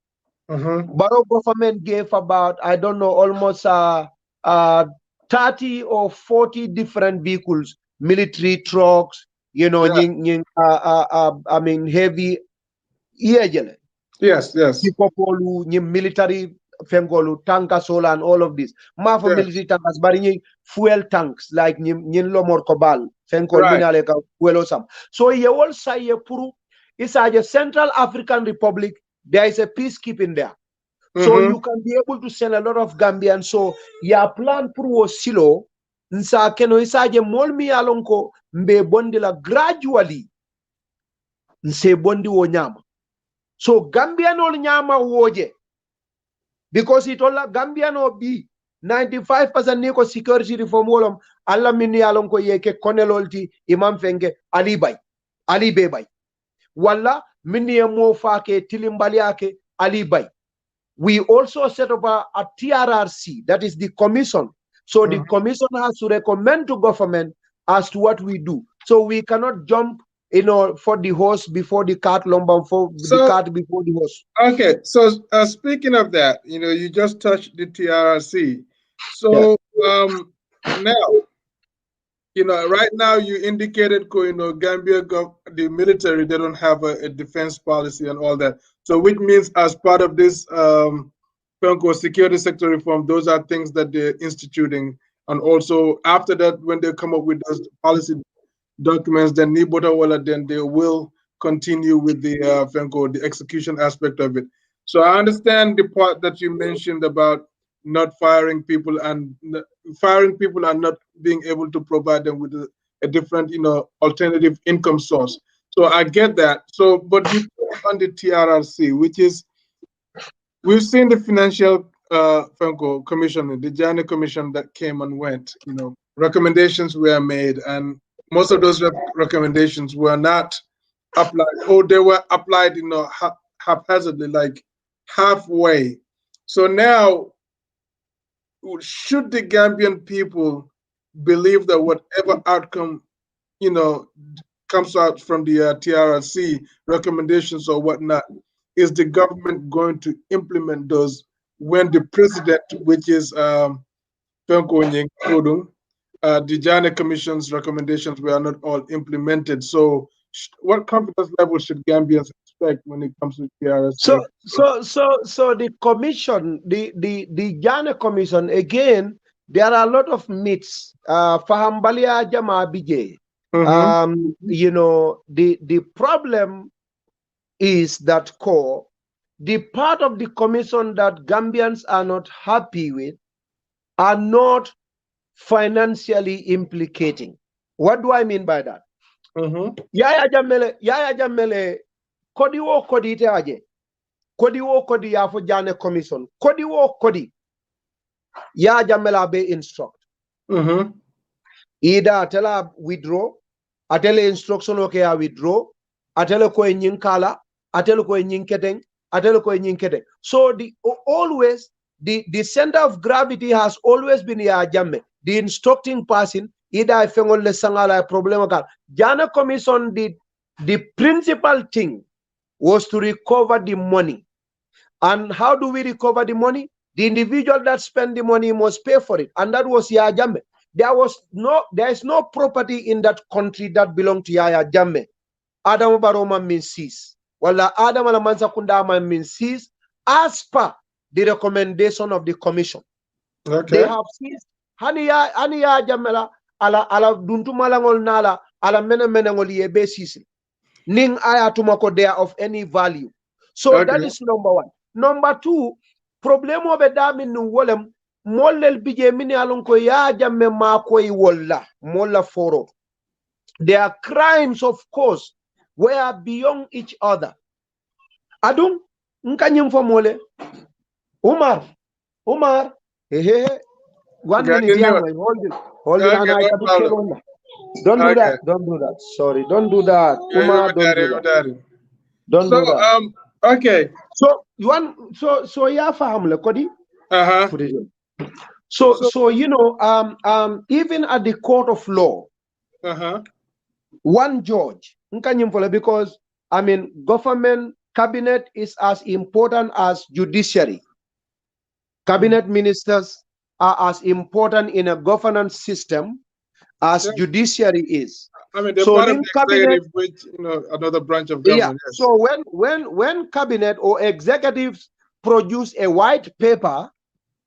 Borough government gave about, I don't know, almost 30 or 40 different vehicles, military trucks, you know, I mean heavy. Yes. Military fengolu tanka solar and all of this. Ma for military tankers, but fuel tanks like lomor kobal fenkol minale ka fuel osam. So ye all say ye puru is a Central African Republic. There is a peacekeeping there. So you can be able to send a lot of Gambians. So ya plan puru silo nsa keno isaje molmi alonko mbe bondi la gradually nse bondi wo nyama. So Gambian ol nyama woje because it all Gambian or be 95% niko security reform wolom alla minni alonko yeke konelolti imam fenge ali bay walla minni mo fake tilimbali yake ali bay. We also set up a TRRC, that is the commission. So the commission has to recommend to government as to what we do. So we cannot jump, for the horse before the cart, lumber for the cart before the horse. Okay, so speaking of that, you just touched the TRRC. So now, right now you indicated, Gambia, the military, they don't have a defense policy and all that. So which means as part of this security sector reform, those are things that they're instituting. And also after that, when they come up with those policy documents, then then they will continue with the execution aspect of it. So I understand the part that you mentioned about not firing people and not being able to provide them with a different, alternative income source. So I get that. So, but you on the TRRC, which is, we've seen the financial commission, the Jani commission that came and went. Recommendations were made, and most of those recommendations were not applied, or they were applied, haphazardly, like halfway. So now, should the Gambian people believe that whatever outcome, comes out from the TRRC recommendations or whatnot, is the government going to implement those when the president, which is the Jana Commission's recommendations were not all implemented? So what confidence level should Gambians expect when it comes to TRRC? So the commission, the Jana Commission, again, there are a lot of myths. Fahambalia Jama Bijay. The problem is that the part of the commission that Gambians are not happy with are not financially implicating. What do I mean by that? Yaya Jamele, kodi wo kodi te aje. Kodi wo kodi ya for Jana Commission. Kodi wo kodi. Yaya Jamela be instruct. Either tell withdraw, atele instruction okay I withdraw, atele ko nyinkala, atele ko nyinketeng, atele ko nyinketeng. So the center of gravity has always been ya jamme. The instructing person either I fengol le sangala problem ka. Jana Commission did the principal thing was to recover the money. And how do we recover the money? The individual that spend the money must pay for it, and that was ya jamme. there is no property in that country that belonged to Yaya Jammeh. Adam Baroma means seized. Wala Adam Alamansa Kundama means seized as per the recommendation of the commission. Okay. They have seized Haniya Jamela ala duntumalangol nala ala menengol yebe sisi. Ning ayatumako they are of any value. So Okay. that is number one. Number two, problem of dami nu wolem mollel bije mini alonko ya jamme makoi wolla molla foro. Their crimes, of course, were beyond each other. Adum nkanyim for mole. Umar, hey, 1 minute, hold it, and I don't do that. Sorry, don't do that. Umar, don't do that. Don't do that. Okay. So yeah, fahamle kodi. So you know, even at the court of law, one judge, because I mean, government cabinet is as important as judiciary. Cabinet ministers are as important in a governance system as judiciary is. I mean, they're part of the executive, which, you know, another branch of government. Yeah. So when cabinet or executives produce a white paper,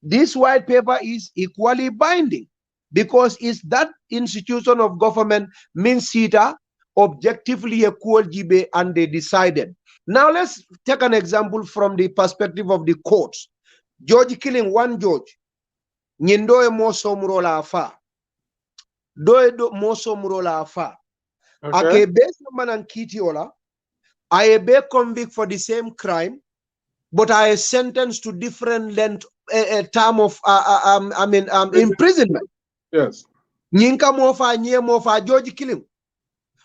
this white paper is equally binding because it's that institution of government means CETA objectively equal GB and they decided. Now let's take an example from the perspective of the courts. Judge killing one judge. Nyendoe moso murola afa. Doe do moso murola afa. Ake be someone and kitty ola. I be convict for the same crime, but I sentenced to different length term of imprisonment. Yes. Nyinka mofa nye mofa George killing.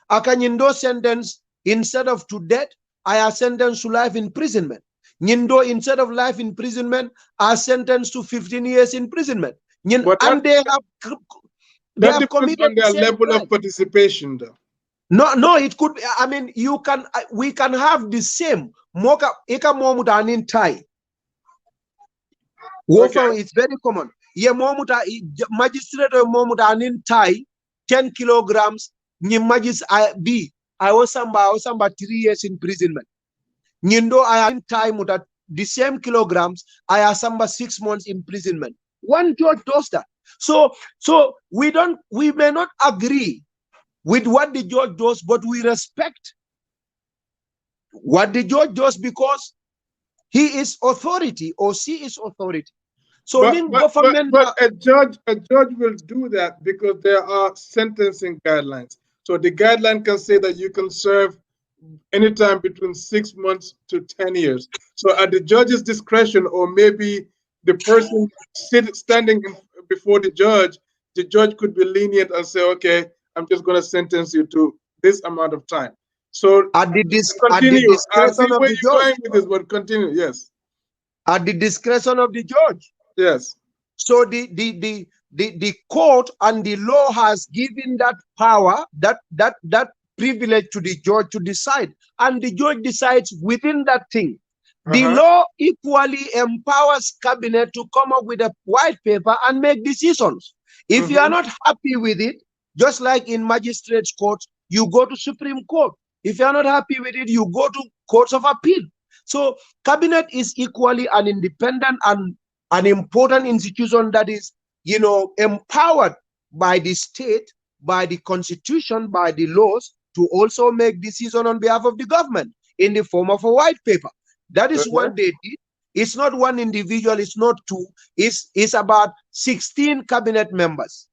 Aka nyindo sentence instead of to death, I are sentenced to life imprisonment. Nyindo instead of life imprisonment, are sentenced to 15 years imprisonment. And they have committed on their level of participation, though. No, it could be, I mean, we can have the same. Moka eka momuta anin tai. Wofa, it's very common. Ye momuta magistrate momuta anin tai 10 kilograms. Ni magis I was samba 3 years imprisonment. Nindo I am time muta the same kilograms. I have samba 6 months imprisonment. One judge does that. So we may not agree with what the judge does, but we respect what the judge does because he is authority or she is authority. So but a judge will do that because there are sentencing guidelines. So the guideline can say that you can serve anytime between 6 months to 10 years. So at the judge's discretion, or maybe the person standing before the judge could be lenient and say, okay, I'm just going to sentence you to this amount of time. So at the discretion of the judge. With this, but continue, yes. At the discretion of the judge. Yes. So the court and the law has given that power, that privilege to the judge to decide, and the judge decides within that thing. The law equally empowers cabinet to come up with a white paper and make decisions. If you are not happy with it, just like in magistrates courts, you go to Supreme Court. If you are not happy with it, you go to courts of appeal. So cabinet is equally an independent and an important institution that is, you know, empowered by the state, by the constitution, by the laws to also make decisions on behalf of the government in the form of a white paper. That is what they did. It's not one individual, it's not two, it's about 16 cabinet members.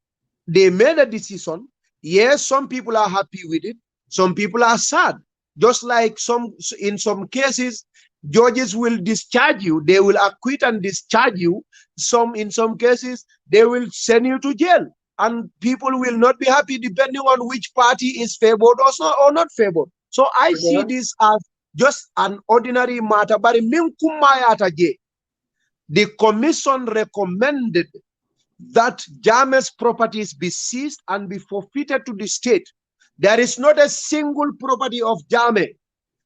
They made a decision. Yes, some people are happy with it, some people are sad. Just like in some cases, judges will discharge you, they will acquit and discharge you. In some cases, they will send you to jail. And people will not be happy depending on which party is favored or not favored. So I see this as just an ordinary matter. But the commission recommended that Jammeh's properties be seized and be forfeited to the state. There is not a single property of Jammeh,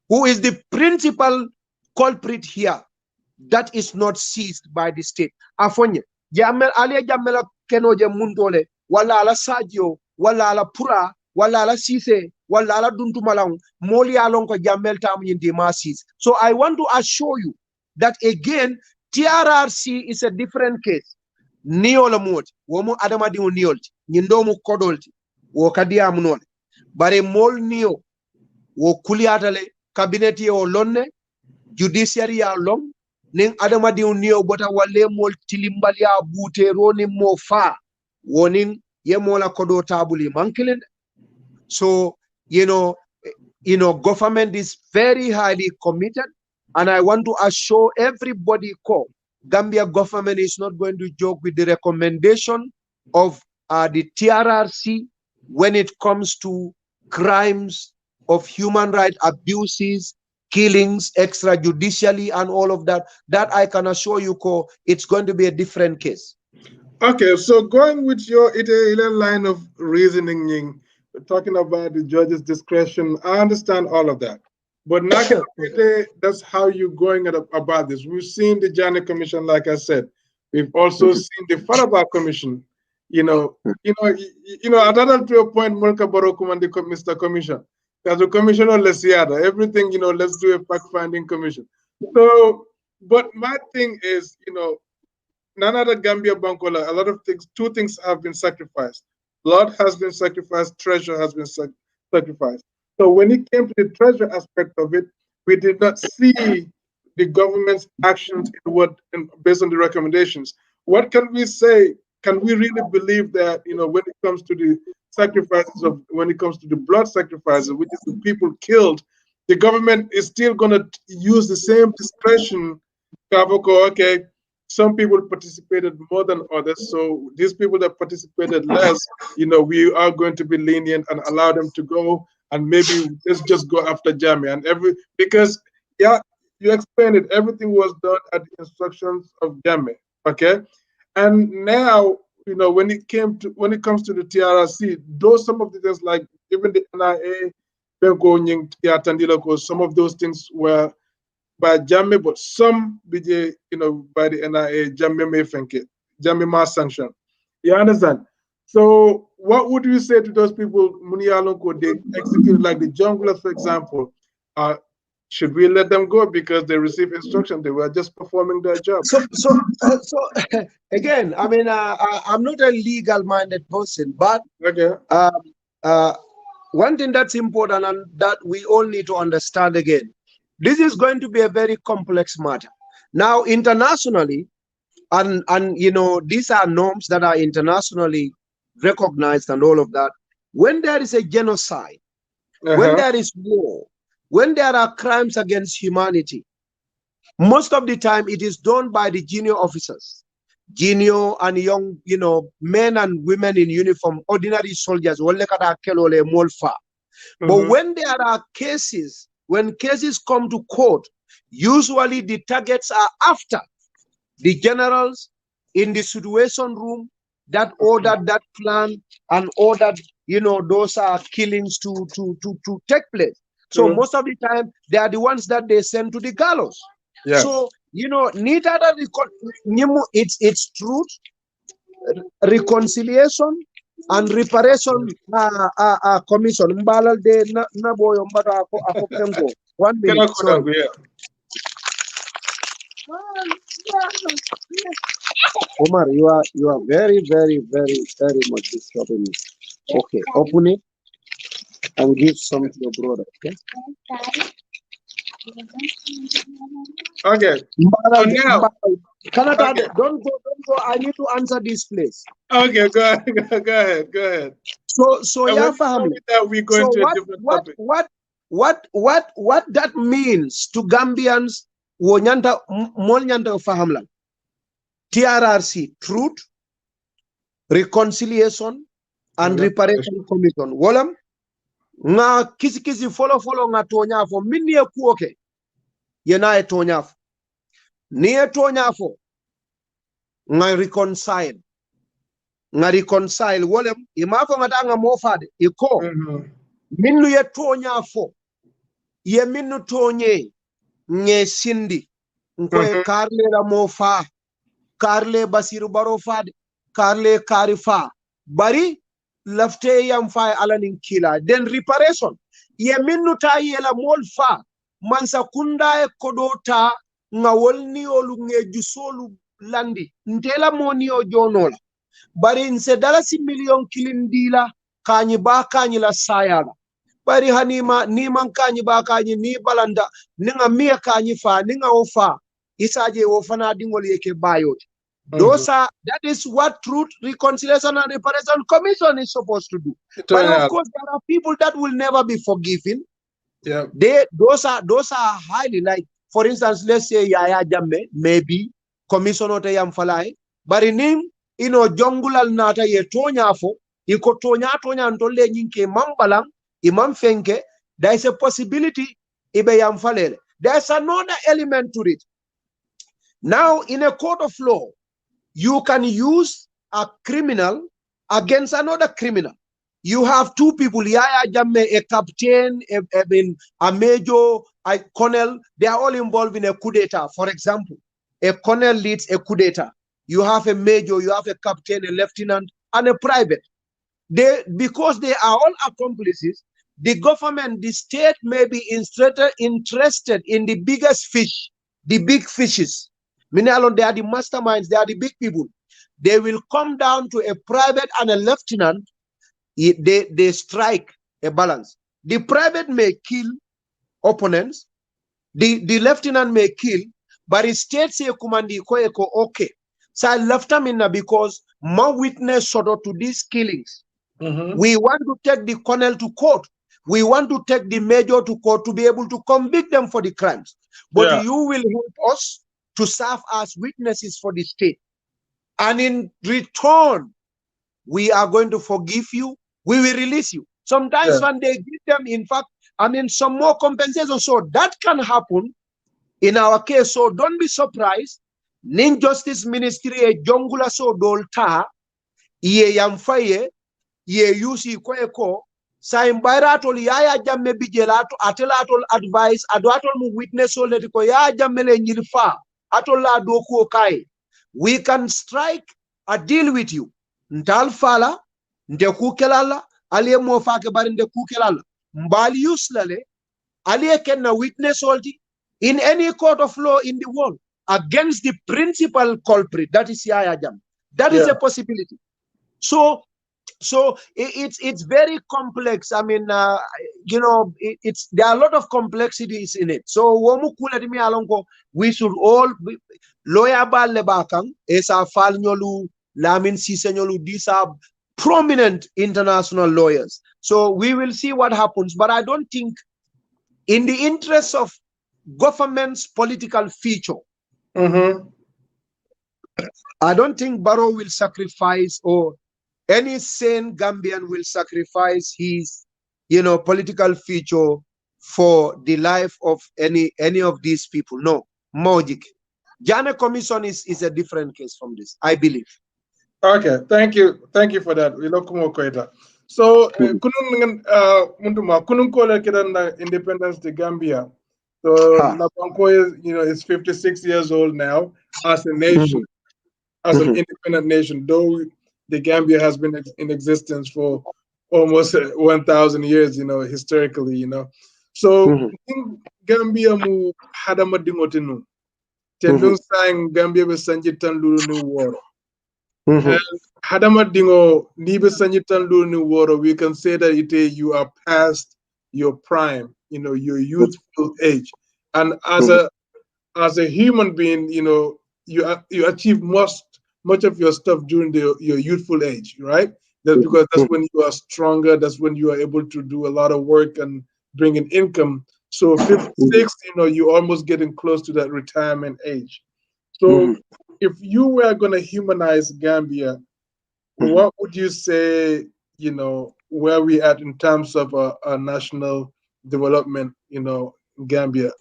who is the principal culprit here, that is not seized by the state. Afonye, Jammeh alia Jammeh kenoje mundole wala ala Sadio wala ala Pura wala ala Sise wala ala Duntumalang moli alon ko jammel tam yindi masis. So I want to assure you that again TRRC is a different case. Niola mot womu adama di niolti nyindomu kodolti wo kadiam non bare mol nio wo kuliatale cabinet o lonne judiciary ya long ning adama di nio bota wale mol tilimbal ya bute roni mo fa wonin ye mola kodo tabuli mankilin. So government is very highly committed, and I want to assure everybody Gambia government is not going to joke with the recommendation of the TRRC when it comes to crimes of human rights abuses, killings extrajudicially, and all of that. That I can assure you, it's going to be a different case. Okay, so going with your line of reasoning, talking about the judge's discretion, I understand all of that. But not that's how you're going about this. We've seen the Janet Commission, like I said. We've also seen the Faraba Commission. At to a point, Mulka Barokum and the Mr. Commission. There's a commission on Lesiada. Everything, let's do a fact-finding commission. So, but my thing is, none the Gambia Bankola, a lot of things, two things have been sacrificed. Blood has been sacrificed, treasure has been sacrificed. So when it came to the treasure aspect of it, we did not see the government's actions based on the recommendations. What can we say? Can we really believe that, when it comes to the sacrifices when it comes to the blood sacrifices, which is the people killed, the government is still going to use the same discretion? Okay, some people participated more than others, so these people that participated less, we are going to be lenient and allow them to go, and maybe let's just go after Jamie because you explained it, everything was done at the instructions of Jamie, okay? And now, when it comes to the TRRC, those some of the things, like even the NIA, some of those things were by Jamie, but some BJ, by the NIA, Jamie may think it, Jamie must sanction. You understand? So what would you say to those people, Munialonko, they executed, like the junglers, for example? Should we let them go because they received instruction? They were just performing their job. So again, I mean, I'm not a legal-minded person, but okay. One thing that's important and that we all need to understand again, this is going to be a very complex matter. Now, internationally, and these are norms that are internationally recognized and all of that. When there is a genocide, when there is war, when there are crimes against humanity, most of the time it is done by the junior officers, junior and young, men and women in uniform, ordinary soldiers. But when there are cases, when cases come to court, usually the targets are after the generals in the situation room that ordered that plan and ordered, those are killings to take place. So most of the time, they are the ones that they send to the gallows. Yes. So, it's truth, reconciliation, and reparation commission. 1 minute. Sorry. Omar, you are very, very, very, very much disturbing me. Okay, open it and give some to your brother, okay? Okay. So now, okay. Don't go. I need to answer this, please. Okay, go ahead. So yeah, family. We're going to a different topic. What that means to Gambians? TRRC, truth, reconciliation, and reparation commission. Wolam nga kisi follow nga tonya fo minni e kuoke yena e tonya fo ni e tonya fo nga reconcile wolam imafo ngata nga mofade iko minnu ye tonya fo ye minnu tonye nge sindi nkoe karle la mofa karle basiru baro fade karle karifa bari lafte yam fa alanin kila then reparation ye minnu ta yela mol fa mansa kunda e kodota nga wolni olu ngeju solu landi ntela moni o jonola bari nse dalasi million kilindila kanyi ba kanyi la sayala bari hanima ni man kanyi ba kanyi ni balanda ninga miya kanyi fa ninga ofa isaje wo fana dingol yeke bayoti that is what Truth, Reconciliation and Reparation Commission is supposed to do. But of course, there are people that will never be forgiven. Yeah. Those are highly, like, for instance, let's say Yaya Jammeh, maybe commissioner te yam falai, but in him, jungle al nata ye tonya fo, iko tonya ntole nyinke mambalang, imam fenke, there is a possibility ibe yam falele. There's another element to it. Now, in a court of law, you can use a criminal against another criminal. You have two people, Yaya Jammeh, a captain, a major, a colonel, they are all involved in a coup d'etat. For example, a colonel leads a coup d'etat. You have a major, you have a captain, a lieutenant, and a private. Because they are all accomplices, the government, the state may be interested in the biggest fish, the big fishes. Meaning they are the masterminds, they are the big people. They will come down to a private and a lieutenant. They strike a balance. The private may kill opponents, the lieutenant may kill, but the state say command okay. So I left them in because more witness sort of to these killings. We want to take the colonel to court. We want to take the major to court to be able to convict them for the crimes. But you will help us to serve as witnesses for the state. And in return, we are going to forgive you. We will release you. Sometimes when they give them, in fact, some more compensation. So that can happen in our case. So don't be surprised. Nin Justice Ministry e jongula so dolta ye yamfaye ye yusi kweko sa imbayratol Yaya Jammeh bijelato atelatol advice adwatol mu witness so let ko Yaya Jammeh le nyilfa atol la doku kai. We can strike a deal with you. Ntal fala nde kukelala aliye mo fake bari nde kukelala mbali uslale aliye kenna witness olti in any court of law in the world against the principal culprit, that is Yaya Jammeh. That is a possibility. So it's very complex. I mean, there are a lot of complexities in it. So we should all lawyer lebakang esa fal nyolu lamin sise nyolu. These are prominent international lawyers. So we will see what happens. But I don't think, in the interest of government's political future, I don't think Barrow will sacrifice, or any sane Gambian will sacrifice his, political future for the life of any of these people. No, Mojik. Jana Commission is a different case from this, I believe. Okay, thank you for that. We look more quieter. So, kunun kola kidan independence de Gambia. So, Labanko is 56 years old now as a nation, as an independent nation. Though the Gambia has been in existence for almost 1,000 years, historically, So, Gambia mu hadama dingotinu. Tendun sang Gambia be sanjitan lulu ni war. And hadama dingo nibe sanjitan lulu ni war, we can say that you are past your prime, your youthful age. And as a human being, you achieve much of your stuff during your youthful age, right? That's because that's when you are stronger. That's when you are able to do a lot of work and bring in income. So 56, you're almost getting close to that retirement age. So if you were going to humanize Gambia, what would you say, where we at in terms of a national development, Gambia?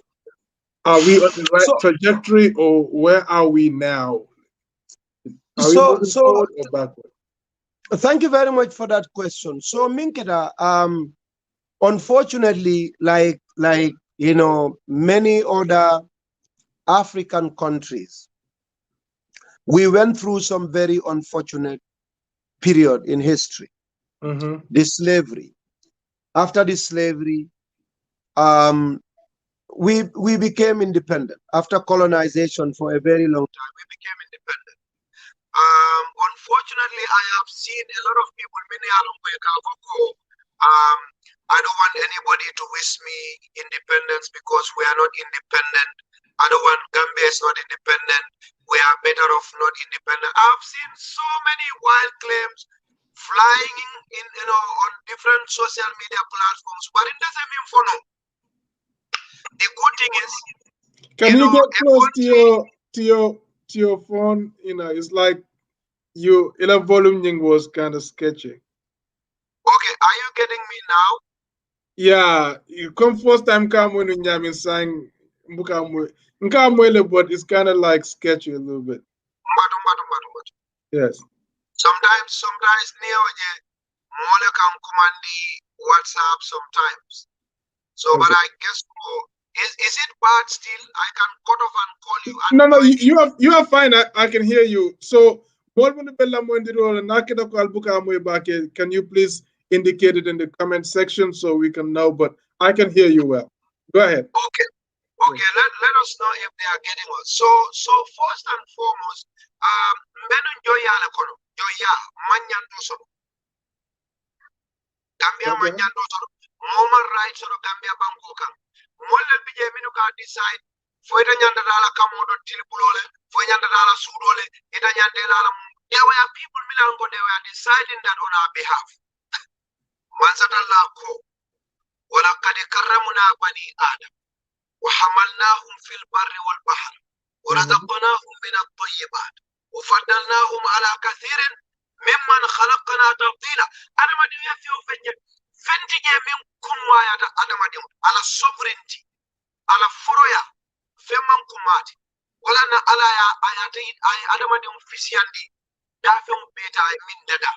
Are we on the right trajectory, or where are we now? Are we moving forward or backward? Thank you very much for that question. So Minkeda, unfortunately, like many other African countries, we went through some very unfortunate period in history, Mm-hmm. the slavery. After the slavery, um, we became independent. After colonization for a very long time, we became independent. Unfortunately, I have seen a lot of people, many um, I don't want anybody to wish me independence because we are not independent. I don't want Gambia is not independent. We are better off not independent. I've seen so many wild claims flying in on different social media platforms, but it doesn't mean for no. The good thing is, Can you get a close to country. your phone? It's like you volume thing was kind of sketchy. Okay, are you getting me now? Yeah, you come first time come when you mean saying but it's kind of like sketchy a little bit. Mbatu, mbatu, mbatu, mbatu. Yes. Sometimes Neo Mole can command the WhatsApp sometimes. So, but Okay. I guess is it bad still? I can cut off and call you and No, no, join you. you are fine. I can hear you. So, can you please indicate it in the comment section so we can know? But I can hear you well. Go ahead. Okay, Yes. okay. Let us know if they are getting us. So first and foremost, mbenu joya le kono joya manyanto soro Gambia Okay. manyanto soro human rights soro Gambia banko kan. Molle bije minu ka decide fo ita nyanda dala kamodo tilbulole fo nyanda dala sudole ita nyanda dala. There were people milango they were deciding that on our behalf. Mansatalla ko wala kadi karramuna bani adam وحملناهم في البر والبحر Mhm. ورزقناهم من الطيبات وفضلناهم على كثير ممن خلقنا تفضيلا. أنا ما دي يفيو فنتي من كمايا أنا ما دي على sovereignty على فرويا فمن كماتي ولا أنا على آياتي أنا ما دي فيسياندي دافع بيتا من ددا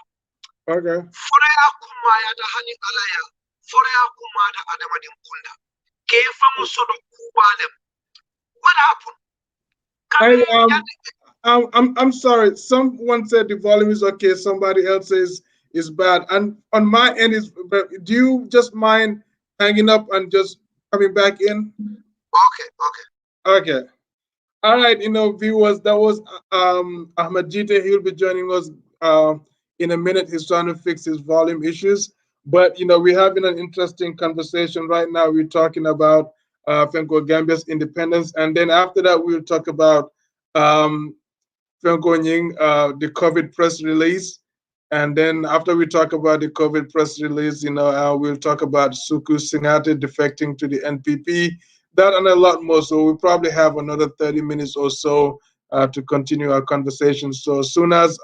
Okay. فرويا كمايا هني على يا فرويا كمايا أنا ما دي كندا كيف مصدق كوبالم. What happened? I Come I'm sorry. Someone said the volume is okay. Somebody else says is bad. And on my end is. Do you just mind hanging up and just coming back in? okay, okay. Okay. All right, viewers, that was Ahmad Gitteh. He'll be joining us in a minute. He's trying to fix his volume issues. But, we're having an interesting conversation right now. We're talking about Fenko Gambia's independence. And then after that, we'll talk about um, Fenko Nying, the COVID press release. And then after we talk about the COVID press release, we'll talk about Suku Singate defecting to the NPP, that and a lot more. So we'll probably have another 30 minutes or so to continue our conversation. So as soon as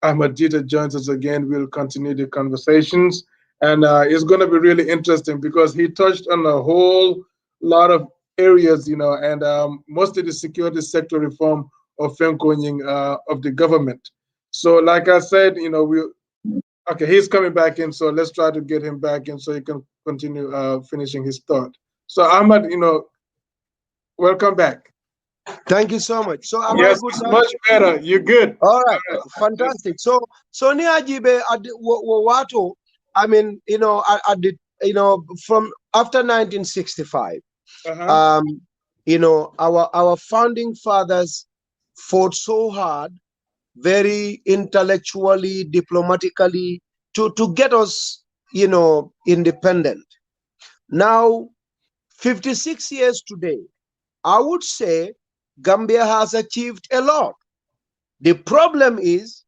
Ahmad Gitteh joins us again, we'll continue the conversations. And it's going to be really interesting because he touched on a whole lot of areas, and mostly the security sector reform of Fenkonying of the government. So, like I said, okay, he's coming back in. So let's try to get him back in so he can continue finishing his thought. So, Ahmad, welcome back. Thank you so much. So am I Yes, good it's now? much better. You're good. All right, All right. fantastic. So ni ajibe watu. I mean, at the from after 1965, Uh-huh. um, our founding fathers fought so hard, very intellectually, diplomatically, to get us, independent. Now, 56 years today, I would say Gambia has achieved a lot. The problem is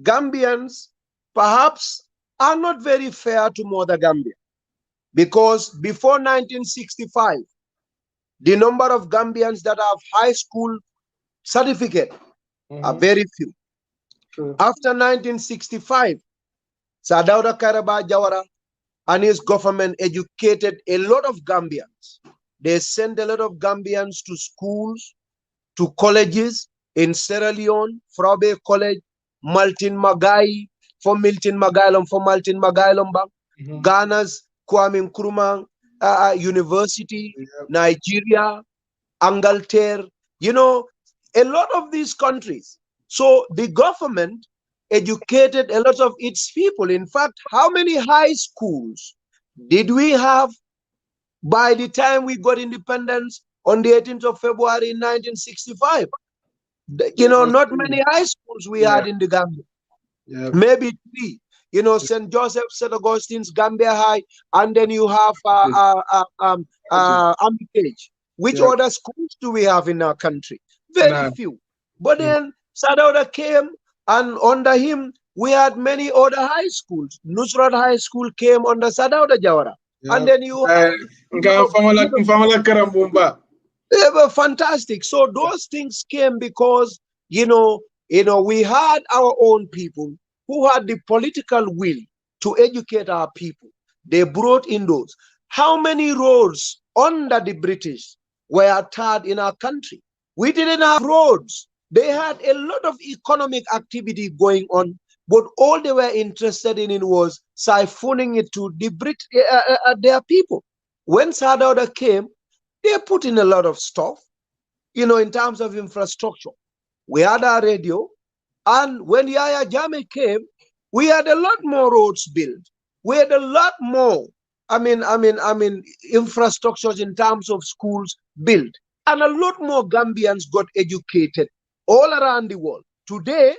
Gambians perhaps are not very fair to Mother Gambia because before 1965, the number of Gambians that have high school certificate are Mm-hmm. very few. True. After 1965, Sadauda Karaba Jawara and his government educated a lot of Gambians. They sent a lot of Gambians to schools, to colleges in Sierra Leone, Frobe College, Maltin Magai, for Maltin Magailom Bank, Mm-hmm. Ghana's Kwame Nkrumah University, Yeah. Nigeria, Angleterre, a lot of these countries. So the government educated a lot of its people. In fact, how many high schools did we have by the time we got independence on the 18th of February 1965? You know, not many high schools we Yeah. had in the Gambia. Yeah. Maybe three. You know, St. Joseph, St. Augustine's, Gambia High, and then you have Armitage. Which Yeah. other schools do we have in our country? Very Nah. few. But Mm. then Sadauda came, and under him, we had many other high schools. Nusrat High School came under Sadauda Jawara. And Yeah. then you have, you know, you know, Famala Karambumba. they were fantastic. So those things came because we had our own people who had the political will to educate our people. They brought in those. How many roads under the British were tarred in our country? We didn't have roads. They had a lot of economic activity going on, but all they were interested in was siphoning it to the their people. When Sadauda came, they put in a lot of stuff, in terms of infrastructure. We had our radio, and when Yaya Jame came, we had a lot more roads built. We had a lot more, infrastructures in terms of schools built, and a lot more Gambians got educated all around the world. Today,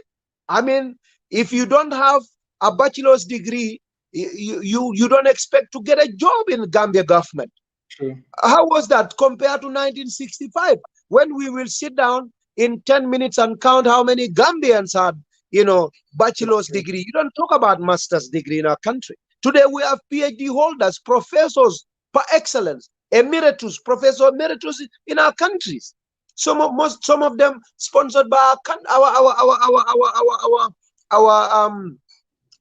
I mean, if you don't have a bachelor's degree, you don't expect to get a job in Gambia government. True. How was that compared to 1965, when we will sit down in 10 minutes and count how many Gambians had, bachelor's degree? You don't talk about master's degree in our country. Today we have PhD holders, professors par excellence, emeritus, professor emeritus in our countries. Some of them sponsored by our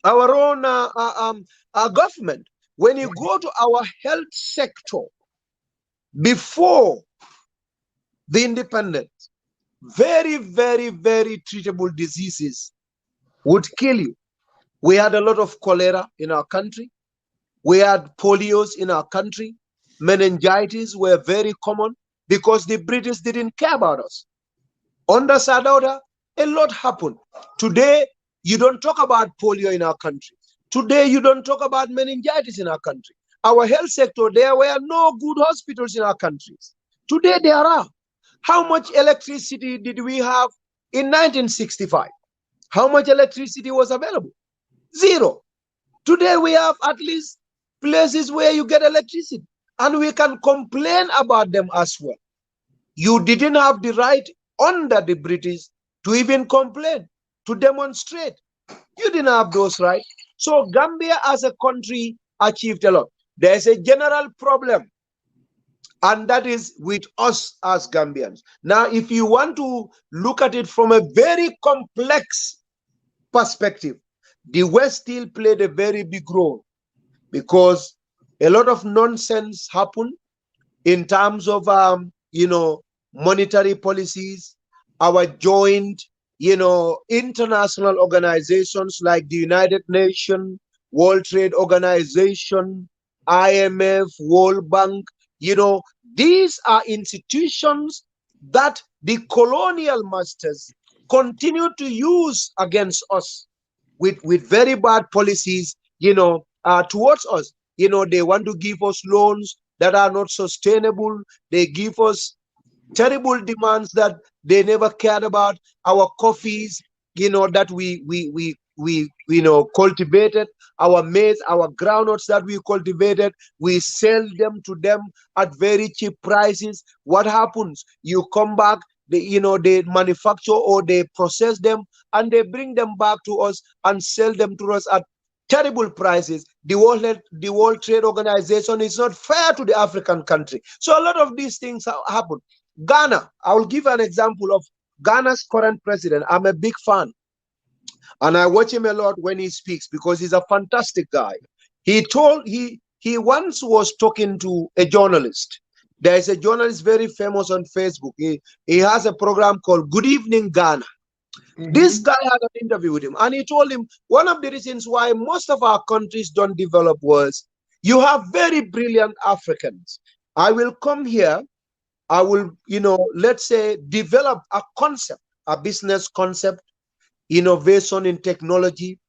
our own government. When you go to our health sector, before the independence, very, very, very treatable diseases would kill you. We had a lot of cholera in our country. We had polios in our country. Meningitis were very common because the British didn't care about us. Under Sadauda, a lot happened. Today, you don't talk about polio in our country. Today, you don't talk about meningitis in our country. Our health sector, there were no good hospitals in our countries. Today, there are. How much electricity did we have in 1965? How much electricity was available? Zero. Today, we have at least places where you get electricity, and we can complain about them as well. You didn't have the right under the British to even complain, to demonstrate. You didn't have those rights. So Gambia as a country achieved a lot. There's a general problem, and that is with us as Gambians. Now, if you want to look at it from a very complex perspective, the West still played a very big role because a lot of nonsense happened in terms of monetary policies, our joint international organizations like the United Nations, World Trade Organization, IMF, World Bank. These are institutions that the colonial masters continue to use against us with very bad policies, towards us. They want to give us loans that are not sustainable. They give us terrible demands that they never cared about. Our coffees, that we cultivated, our maize, our groundnuts that we cultivated, we sell them to them at very cheap prices. What happens? You come back, they manufacture or they process them, and they bring them back to us and sell them to us at terrible prices. The World Trade Organization is not fair to the African country. So a lot of these things happen. Ghana, I will give an example of Ghana's current president. I'm a big fan, and I watch him a lot when he speaks because he's a fantastic guy. He once was talking to a journalist. There is a journalist very famous on Facebook. He has a program called Good Evening Ghana. This guy had an interview with him, and he told him one of the reasons why most of our countries don't develop was you have very brilliant Africans. I will come here, I will, let's say, develop a concept, a business concept, innovation in technology,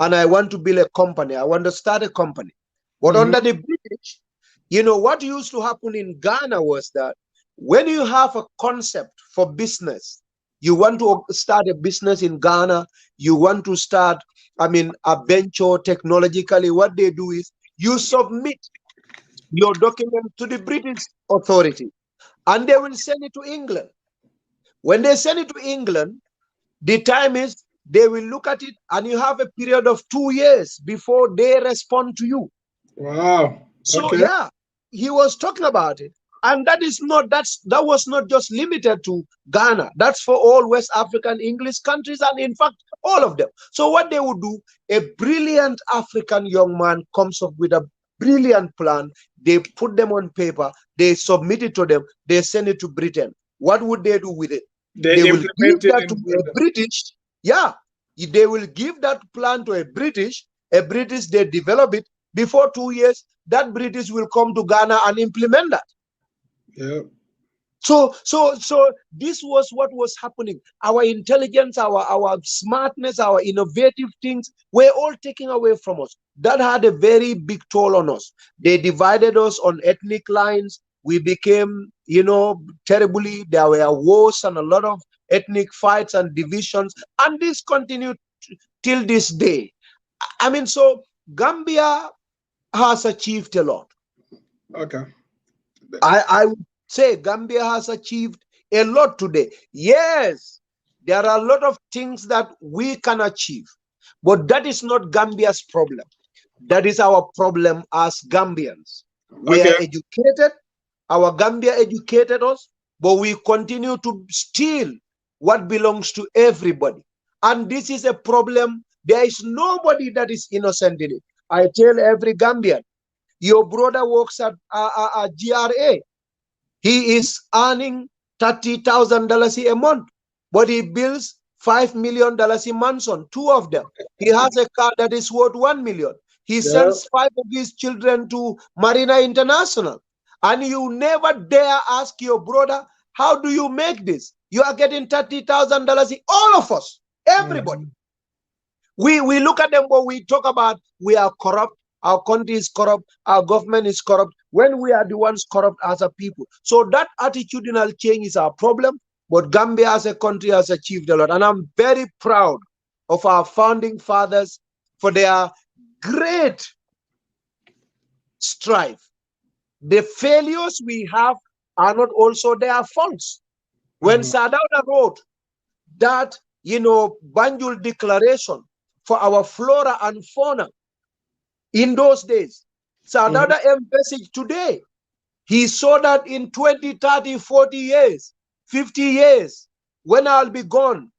and I want to build a company. I want to start a company. But under the British, what used to happen in Ghana was that when you have a concept for business, you want to start a business in Ghana, you want to start, a venture technologically, what they do is you submit your document to the British authority and they will send it to England. When they send it to England, the time is they will look at it and you have a period of 2 years before they respond to you. Wow. So Okay. yeah, he was talking about it. And that was not just limited to Ghana. That's for all West African English countries and in fact all of them. So what they would do, a brilliant African young man comes up with a brilliant plan. They put them on paper, they submit it to them, they send it to Britain. What would they do with it? They They will give implemented that to in a Britain. British. Yeah, they will give that plan to a British. They develop it. Before 2 years, that British will come to Ghana and implement that. Yeah. So this was what was happening. Our intelligence, our smartness, our innovative things were all taken away from us. That had a very big toll on us. They divided us on ethnic lines. We became, terribly. There were wars and a lot of ethnic fights and divisions, and this continued till this day. So Gambia has achieved a lot. Okay. I would say Gambia has achieved a lot today. Yes, there are a lot of things that we can achieve, but that is not Gambia's problem. That is our problem as Gambians. We are Okay. educated, our Gambia educated us, but we continue to steal what belongs to everybody. And this is a problem. There is nobody that is innocent in it. I tell every Gambian, your brother works at a GRA. He is earning $30,000 a month, but he bills $5 million a month on two of them. He has a car that is worth 1 million. He Yeah. sends 5 of his children to Marina International. And you never dare ask your brother, how do you make this? You are getting $30,000. All of us, everybody. Mhm. We look at them, but we talk about we are corrupt, our country is corrupt, our government is corrupt, when we are the ones corrupt as a people. So that attitudinal change is our problem, but Gambia as a country has achieved a lot. And I'm very proud of our founding fathers for their great strive. The failures we have are not also their faults. When Mhm. Sadauda wrote that, Banjul Declaration for our flora and fauna in those days, Mhm. Sadauda emphasized today. He saw that in 20, 30, 40 years, 50 years, when I'll be gone,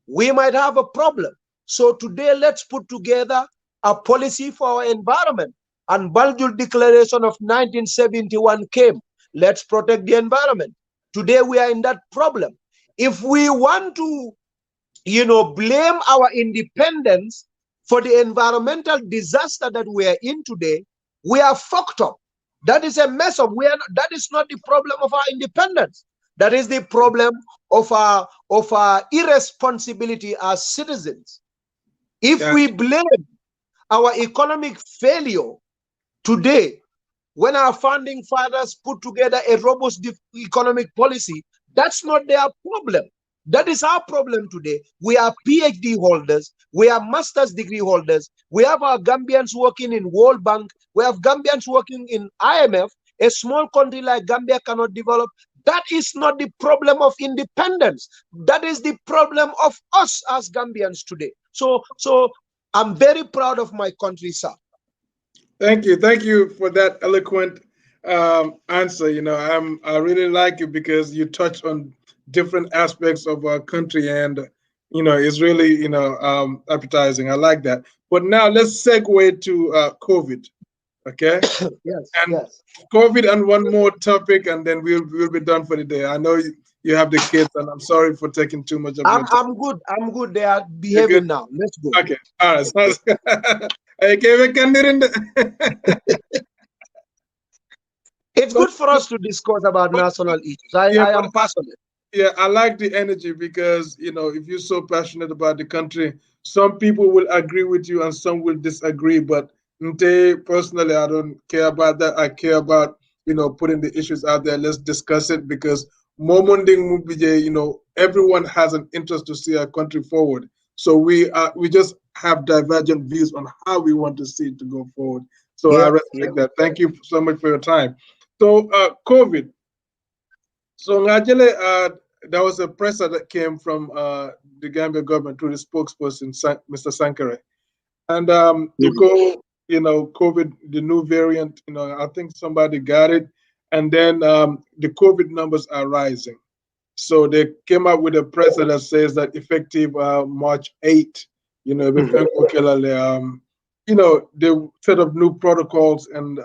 we might have a problem. So today, let's put together a policy for our environment. And Banjul Declaration of 1971 came. Let's protect the environment. Today, we are in that problem. If we want to blame our independence for the environmental disaster that we are in today, we are fucked up. That is a mess up. That is not the problem of our independence. That is the problem of our irresponsibility as citizens. If Yeah. we blame our economic failure today, when our founding fathers put together a robust economic policy, that's not their problem. That is our problem today. We are PhD holders, we are master's degree holders, we have our Gambians working in World Bank, we have Gambians working in IMF. A small country like Gambia cannot develop. That is not the problem of independence. That is the problem of us as Gambians today. So I'm very proud of my country, sir. Thank you. Thank you for that eloquent answer. I really like it because you touch on different aspects of our country, and it's really appetizing. I like that. But now let's segue to COVID. Okay, Yes, and yes. COVID, and one more topic, and then we'll be done for the day. I know you have the kids, and I'm sorry for taking too much of your I'm time. I'm good. I'm good. They are You're good. behaving now. Let's go. Okay. All right. Sounds good. Okay, we can do it. It's But good for us to discuss about but national issues. I yeah, I but am passionate. Yeah, I like the energy because, if you're so passionate about the country, some people will agree with you and some will disagree. But personally, I don't care about that. I care about, putting the issues out there. Let's discuss it because Momonding Mubije, everyone has an interest to see our country forward. So we just have divergent views on how we want to see it to go forward. So I Yeah, yeah. respect that. Thank you so much for your time. So COVID. So Ngajele, there was a presser that came from the Gambia government through the spokesperson, Mr. Sankare. And you Mhm. go, COVID, the new variant, I think somebody got it. And then the COVID numbers are rising. So they came up with a presser that says that effective March 8, Mhm. they set up new protocols and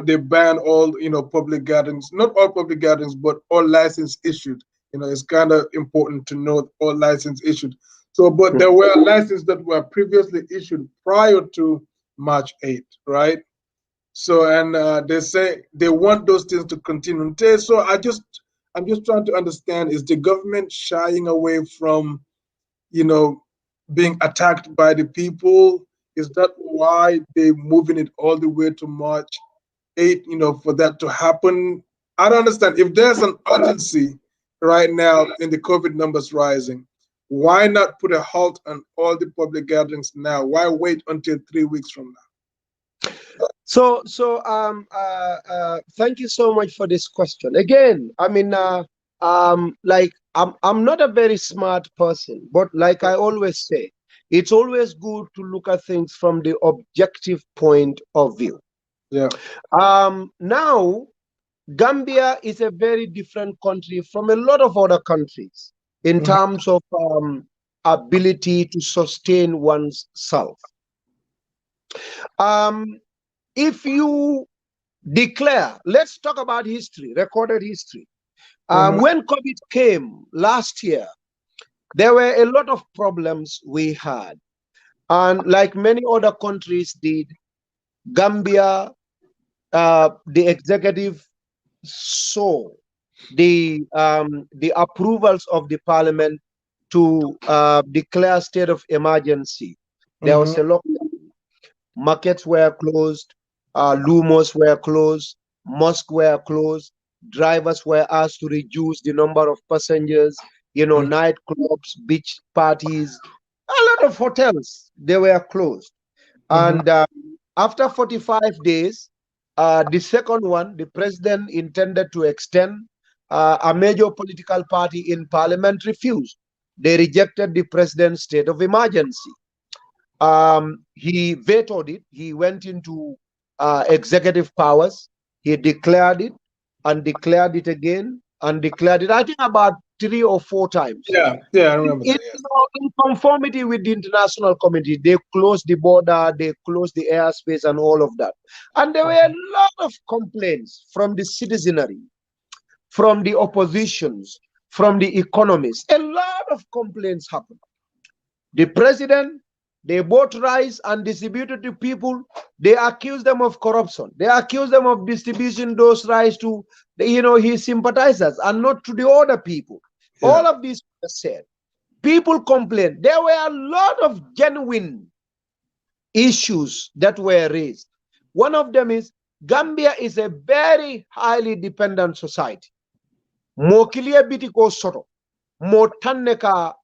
they ban all public gatherings, not all public gatherings, but all license issued. It's kind of important to note all license issued. So, but there Mhm. were licenses that were previously issued prior to March 8th, right? So, and they say they want those things to continue. So, I'm just trying to understand: is the government shying away from, you know, being attacked by the people? Is that why they're moving it all the way to March 8? For that to happen, I don't understand. If there's an urgency right now in the COVID numbers rising, why not put a halt on all the public gatherings now? Why wait until 3 weeks from Thank you so much for this question. Again, I mean, like I'm not a very smart person, but like I always say, it's always good to look at things from the objective point of view. now? Now, Gambia is a very different country from a lot of other countries in Yeah. terms of ability to sustain oneself. Um, if you declare, let's talk about history, recorded history. Mhm. When COVID came last year, there were a lot of problems we had. And like many other countries did, Gambia, the executive saw the approvals of the parliament to declare state of emergency. There Mhm. was a lot. Markets were closed, lumos were closed, mosques were closed, drivers were asked to reduce the number of passengers, nightclubs, beach parties, a lot of hotels, they were closed. Mhm. And after 45 days, the second one, the president intended to extend. A major political party in parliament refused. They rejected the president's state of emergency. He vetoed it. He went into executive powers. He declared it and declared it again and declared it, I think, about 3 or 4 times. Yeah, yeah, I remember In, that. Yes. in conformity with the international community, they closed the border, they closed the airspace, and all of that. And there were a lot of complaints from the citizenry, from the oppositions, from the economists. A lot of complaints happened. The president, they bought rice and distributed to people. They accused them of corruption. They accused them of distributing those rice to, his sympathizers and not to the other people. Yeah. All of this was said. People complained. There were a lot of genuine issues that were raised. One of them is Gambia is a very highly dependent society. Mo kilia biti ko soto. Mo tanneka,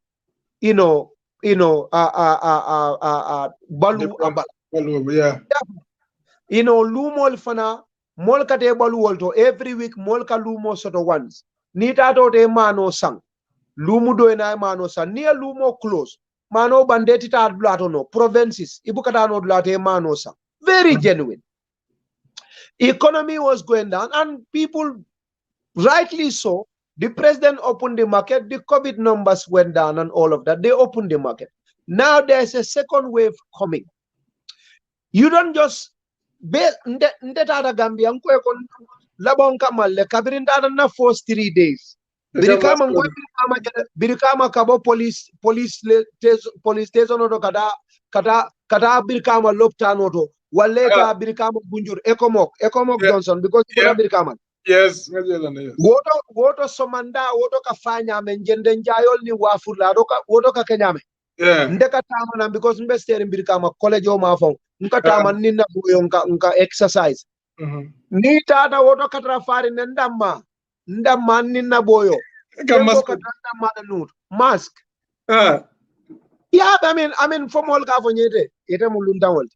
you know, balu Different. abal. Yeah. Lumol fana, mol kate balu wolto every week mol ka lumo soto once. Nita to te mano sang. Lumu do na mano sang. Near lumo close. Mano bandeti ta blato no. Provinces. Ibukata no blate mano sang. Very Mhm. genuine. Economy was going down and people, rightly so, the president opened the market, the COVID numbers went down and all of that. They opened the market. Now there's a second wave coming. You don't just ndetata Gambia nko kon labon kamal kabirin data na force 3 days. They come last Birikama nko quarter. birikama kabo police station oto kata birikama loptan oto Yeah. waleta birikama bunjur ekomok Yeah. Johnson because Yeah. kona birikama. Yes, yes. Woto somanda woto ka fanya men jende njayol ni wafurla woto ka kenyame. Yeah. Ndeka tama na because mbe steri mbiri kama college o mafon. Nka tama nina buyo nka exercise. Ni tata woto katra fari ndamma nina boyo. Yengo katra ndamma na nut. Mask. Yeah, I mean from all ka fonyete. Ite mulundawol.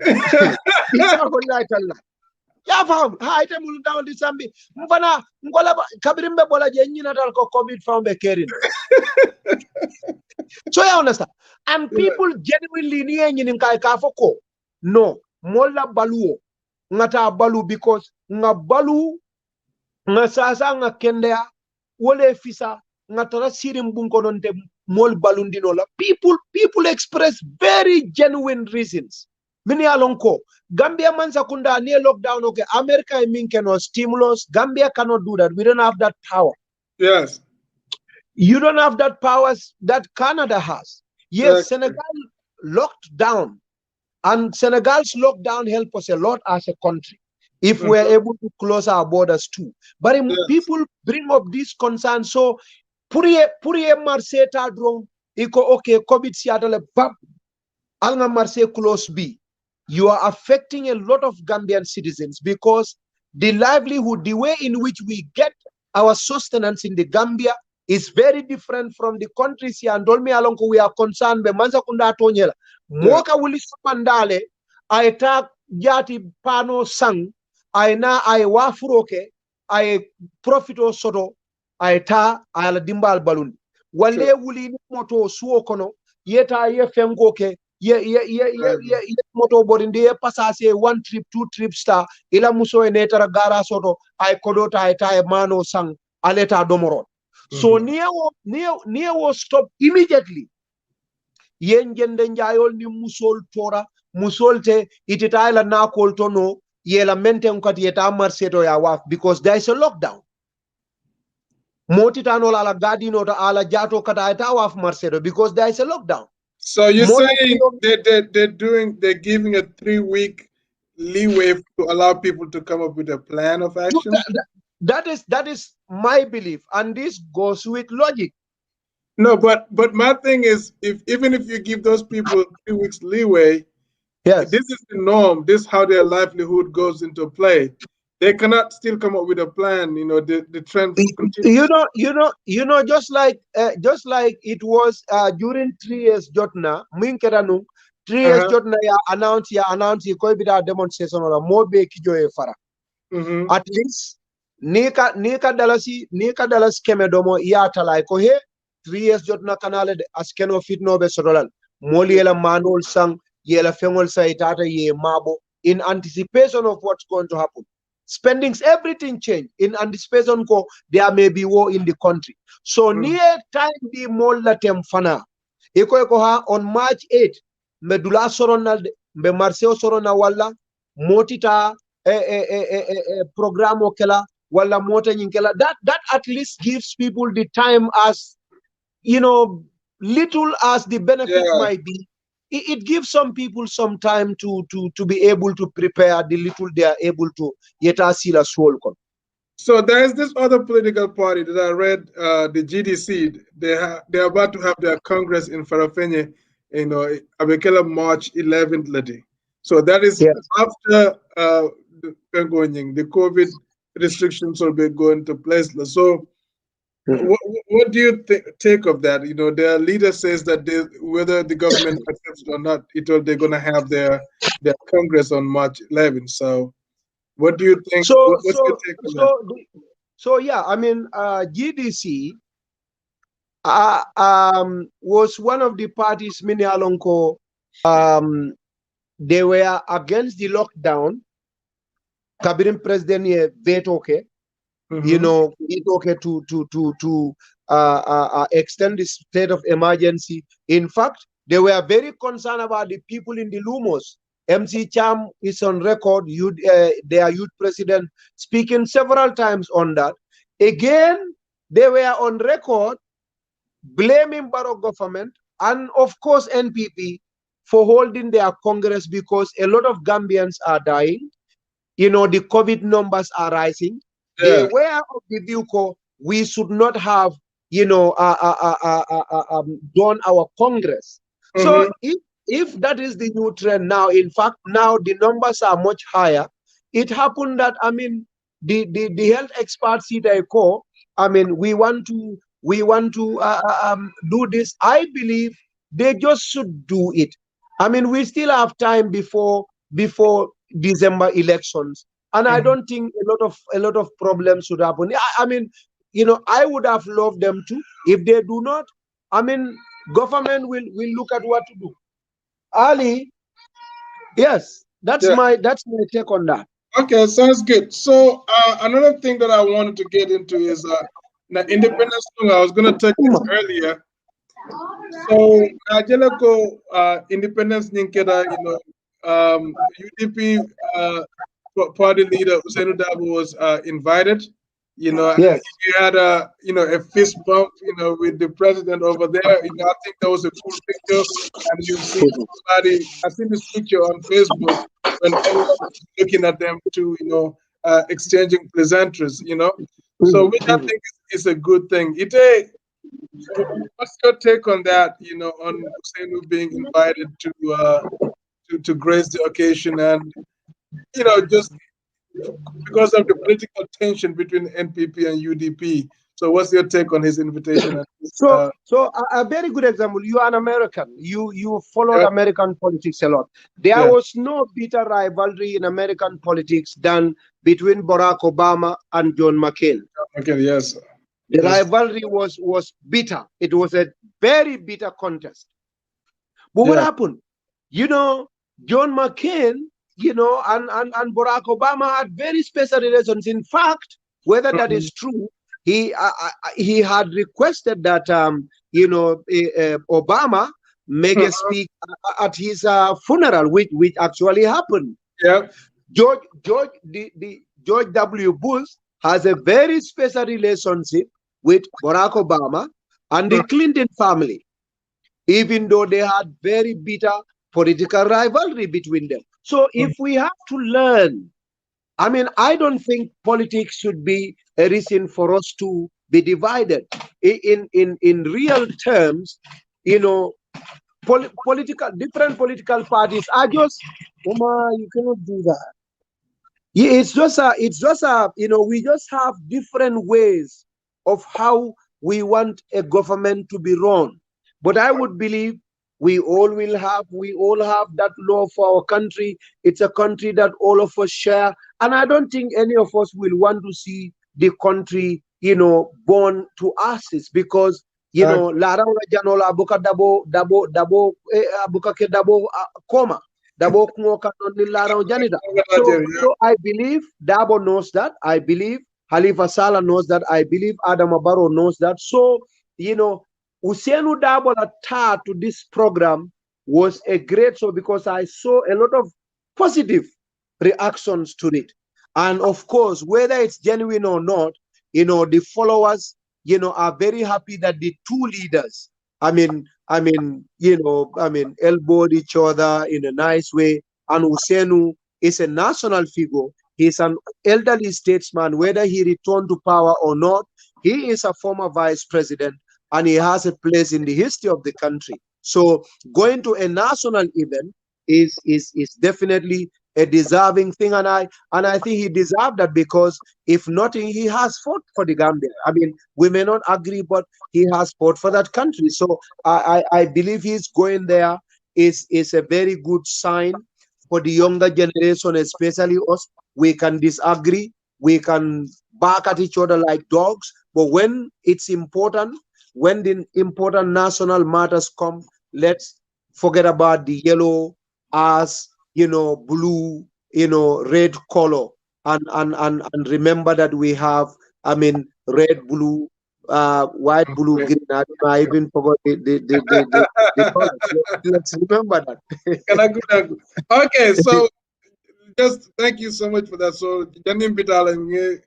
Ita holla talla. Ya fam ha ite mulundawol di sambi. Mfana ngola kabirimbe bola je nyina dal ko covid fambe kerin. So you understand? And people genuinely ni nyini kai ka foko. No, molla baluo. Ngata balu because nga balu nga sasa nga kendea wole fisa nga tara sirim bunko donte mol balundino la people express very genuine reasons. Mini alonko Gambia man sakunda near lockdown. Okay, America no stimulus. Gambia cannot do that. We don't have that power. Yes. You don't have that powers that Canada has. Yes, Senegal locked down, and Senegal's lockdown helped us a lot as a country if we're able to close our borders too. But people bring up these concerns. So, Puriye Marseta drone, iko okay, COVID Seattle, bab, alga Marse close B. You are affecting a lot of Gambian citizens because the livelihood, the way in which we get our sustenance in the Gambia is very different from the countries here. And me along we are concerned be manza kunda atonyela. Moka wuli supandale aita jati pano sang aina ay wafuroke ay profito soto aita ala dimbal balun. Wale wuli moto suo kono yeta ye fengoke ye moto borinde ye pasase 1 trip 2 trip star ila muso enetara gara soto ay kodota aita mano sang aleta domoron. So near was stop immediately. Yen jende njayol ni musol tora musolte ititaila na koltono yela mente nkati yeta marseto ya waf because there is a lockdown. Motitano ala gadino ta ala jato kata eta waf marseto because there is a lockdown. So you're saying they're giving a 3-week leeway to allow people to come up with a plan of action? That is my belief, and this goes with logic. No, but my thing is, even if you give those people 3 weeks leeway, yes, this is the norm. This is how their livelihood goes into play. They cannot still come up with a plan. You know, the trend continues. You know, just like it was during 3 years jotna minkeranu 3 years jotna ya announce ko bida demonstration or more be kijo e fara. At least nika dalas kemedomo ya talai ko he 3 years jotna kanale askeno fitno be sodolan moli yela manol sang yela fengol saitata ye mabo in anticipation of what's going to happen. Spendings, everything changed in anticipation ko there may be war in the country. So near time be more latem fana. Eko ha on March 8, medula sorona be Marceo sorona wala motita programo kela wala mota nyinkela. That at least gives people the time, as you know, little as the benefit might be. It gives some people some time to be able to prepare the little they are able to yet asila soul. So there is this other political party that I read, the GDC. They're about to have their Congress in Farafenye, you know, Abekela March 11th, lady. So that is after the COVID restrictions will be going to place. So what do you take of that? You know, their leader says that whether the government accepts it or not, they're going to have their Congress on March 11th. So what do you think? What's your take on that? So yeah, I mean, GDC was one of the parties, Mini Alonko, they were against the lockdown. Kabirim president veto okay. You know, it okay to extend the state of emergency. In fact, they were very concerned about the people in the Lumos. MC Cham is on record, their youth president, speaking several times on that. Again, they were on record blaming Barrow government and, of course, NPP for holding their Congress because a lot of Gambians are dying. You know, the COVID numbers are rising. They Yeah. were of the view we should not have, done our Congress. So Mm-hmm. if that is the new trend now, in fact, now the numbers are much higher. It happened that, I mean, the health experts see they call. I mean, we want to do this. I believe they just should do it. I mean, we still have time before December elections, and I Mm-hmm. don't think a lot of problems would happen. I mean, I would have loved them to. If they do not, I mean, government will look at what to do. Ali, yes, Yeah. that's my take on that. Okay, sounds good. So another thing that I wanted to get into is the independence song. I was gonna touch this earlier. So Najelako independence Ninkeda, UDP party leader Usainu Dabo was invited, and Yes. he had a fist bump, with the president over there. I think that was a cool picture, and you've seen everybody. I've seen this picture on Facebook when everyone was looking at them too, exchanging pleasantries. So which I think is a good thing. What's your take on that? On Usainu being invited to grace the occasion, and just because of the political tension between NPP and UDP. So, what's your take on his invitation? And his, So a very good example. You are an American. You followed yeah, American politics a lot. There yeah, was no bitter rivalry in American politics than between Barack Obama and John McCain. okay, yes, The yes, rivalry was bitter. It was a very bitter contest. But what yeah, happened? You know, John McCain, and Barack Obama had very special relations. In fact, whether that mhm, is true, he had requested that Obama make a mhm, speech at his funeral, which actually happened. yeah, George W. Bush has a very special relationship with Barack Obama and the mhm, Clinton family, even though they had very bitter political rivalry between them. So mhm, if we have to learn, I mean, I don't think politics should be a reason for us to be divided. In real terms, you know, different political parties are just, Oma, you cannot do that. Yeah, we just have different ways of how we want a government to be run. But I would believe we all have that love for our country. It's a country that all of us share. And I don't think any of us will want to see the country, born to ashes because Lara Janola Abuka Dabo Abuka ke Dabo Koma. Dabo Kungoka Noni Lara Janida. So, yeah, so I believe Dabo knows that. I believe Halifa Saleh knows that. I believe Adam Abaro knows that. So, Usainu Dabo attached to this program was a great show because I saw a lot of positive reactions to it. And of course, whether it's genuine or not, the followers, are very happy that the two leaders, elbowed each other in a nice way. And Usenu is a national figure. He's an elderly statesman, whether he returned to power or not. He is a former vice president and he has a place in the history of the country. So going to a national event is definitely a deserving thing, and I think he deserved that because if nothing, he has fought for the Gambia. I mean, we may not agree, but he has fought for that country. So I believe he's going there is a very good sign for the younger generation, especially us. We can disagree, we can bark at each other like dogs, but when it's important, when the important national matters come, let's forget about the yellow as blue, red color, and remember that we have, red, blue, white, blue, okay. green. I even forgot the colors. Let's remember that. Okay, so just thank you so much for that. So, Janim Pitala, nge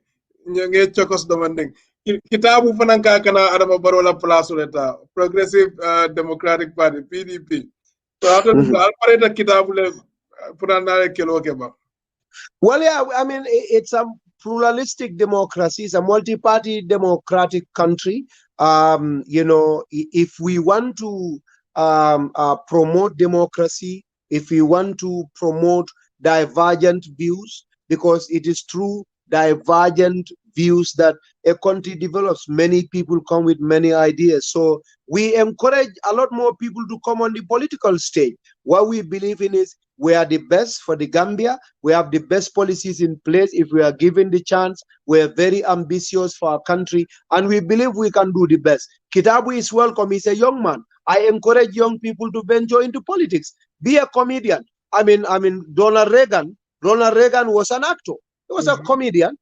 chokos domanding. Kitabu fananka kana Adama Barola Plasuleta, Progressive Democratic Party, PDP. So, after the Mhm. Alpareta Kitabu, Purana Kelokeba. Well, yeah, it's pluralistic democracy, it's a multi-party democratic country. If we want to promote democracy, if we want to promote divergent views, because it is through divergent views that a country develops. Many people come with many ideas. So we encourage a lot more people to come on the political stage. What we believe in is we are the best for the Gambia. We have the best policies in place if we are given the chance. We are very ambitious for our country, and we believe we can do the best. Kitabu is welcome. He's a young man. I encourage young people to venture into politics. Be a comedian. Ronald Reagan. Ronald Reagan was an actor. He was a comedian.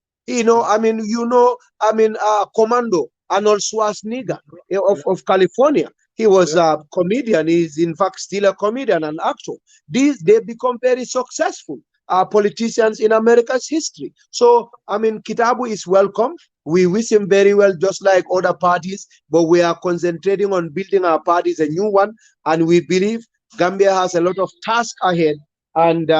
Commando, Arnold Schwarzenegger of California. He was a comedian. He's in fact still a comedian and actor. They become very successful politicians in America's history. So, Kitabu is welcome. We wish him very well, just like other parties, but we are concentrating on building our parties a new one, and we believe Gambia has a lot of task ahead, and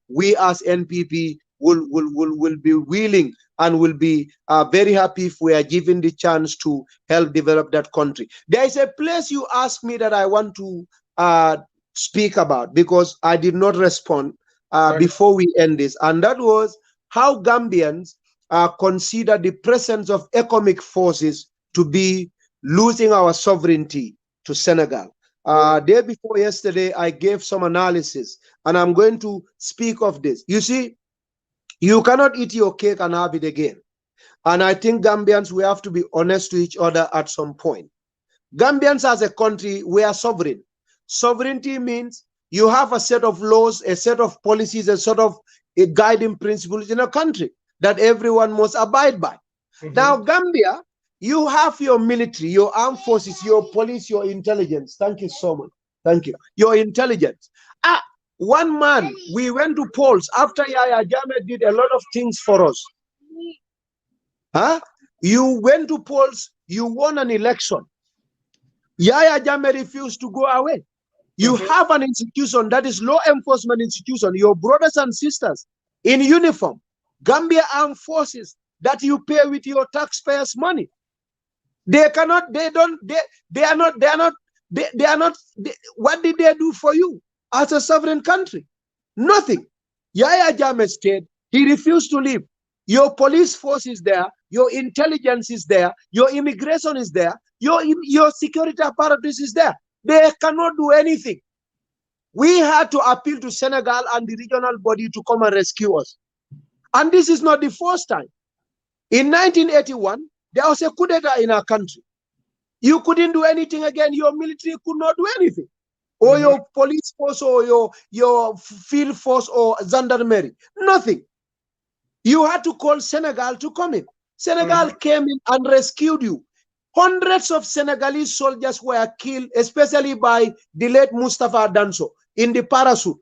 we as NPP will be willing and will be very happy if we are given the chance to help develop that country. There is a place you asked me that I want to speak about, because I did not respond before we end this, and that was how Gambians consider the presence of economic forces to be losing our sovereignty to Senegal. Day before yesterday, I gave some analysis, and I'm going to speak of this. You see, you cannot eat your cake and have it again. And I think Gambians, we have to be honest to each other at some point. Gambians as a country, we are sovereign. Sovereignty means you have a set of laws, a set of policies, a sort of guiding principles in a country that everyone must abide by. Now, Gambia, you have your military, your armed forces, your police, your intelligence. Thank you so much. Thank you. Your intelligence. One man, we went to polls after Yahya Jammeh did a lot of things for us. You went to polls, you won an election. Yahya Jammeh refused to go away. You have an institution that is law enforcement institution, your brothers and sisters in uniform, Gambia Armed Forces that you pay with your taxpayers' money. What did they do for you as a sovereign country? Nothing. Yahya Jammeh stayed. He refused to leave. Your police force is there. Your intelligence is there. Your immigration is there. Your security apparatus is there. They cannot do anything. We had to appeal to Senegal and the regional body to come and rescue us. And this is not the first time. In 1981, there was a coup d'etat in our country. You couldn't do anything again. Your military could not do anything. Or your police force or your field force or gendarmerie. Nothing. You had to call Senegal to come in. Senegal came in and rescued you. Hundreds of Senegalese soldiers were killed, especially by the late Mustafa Danso in the parachute.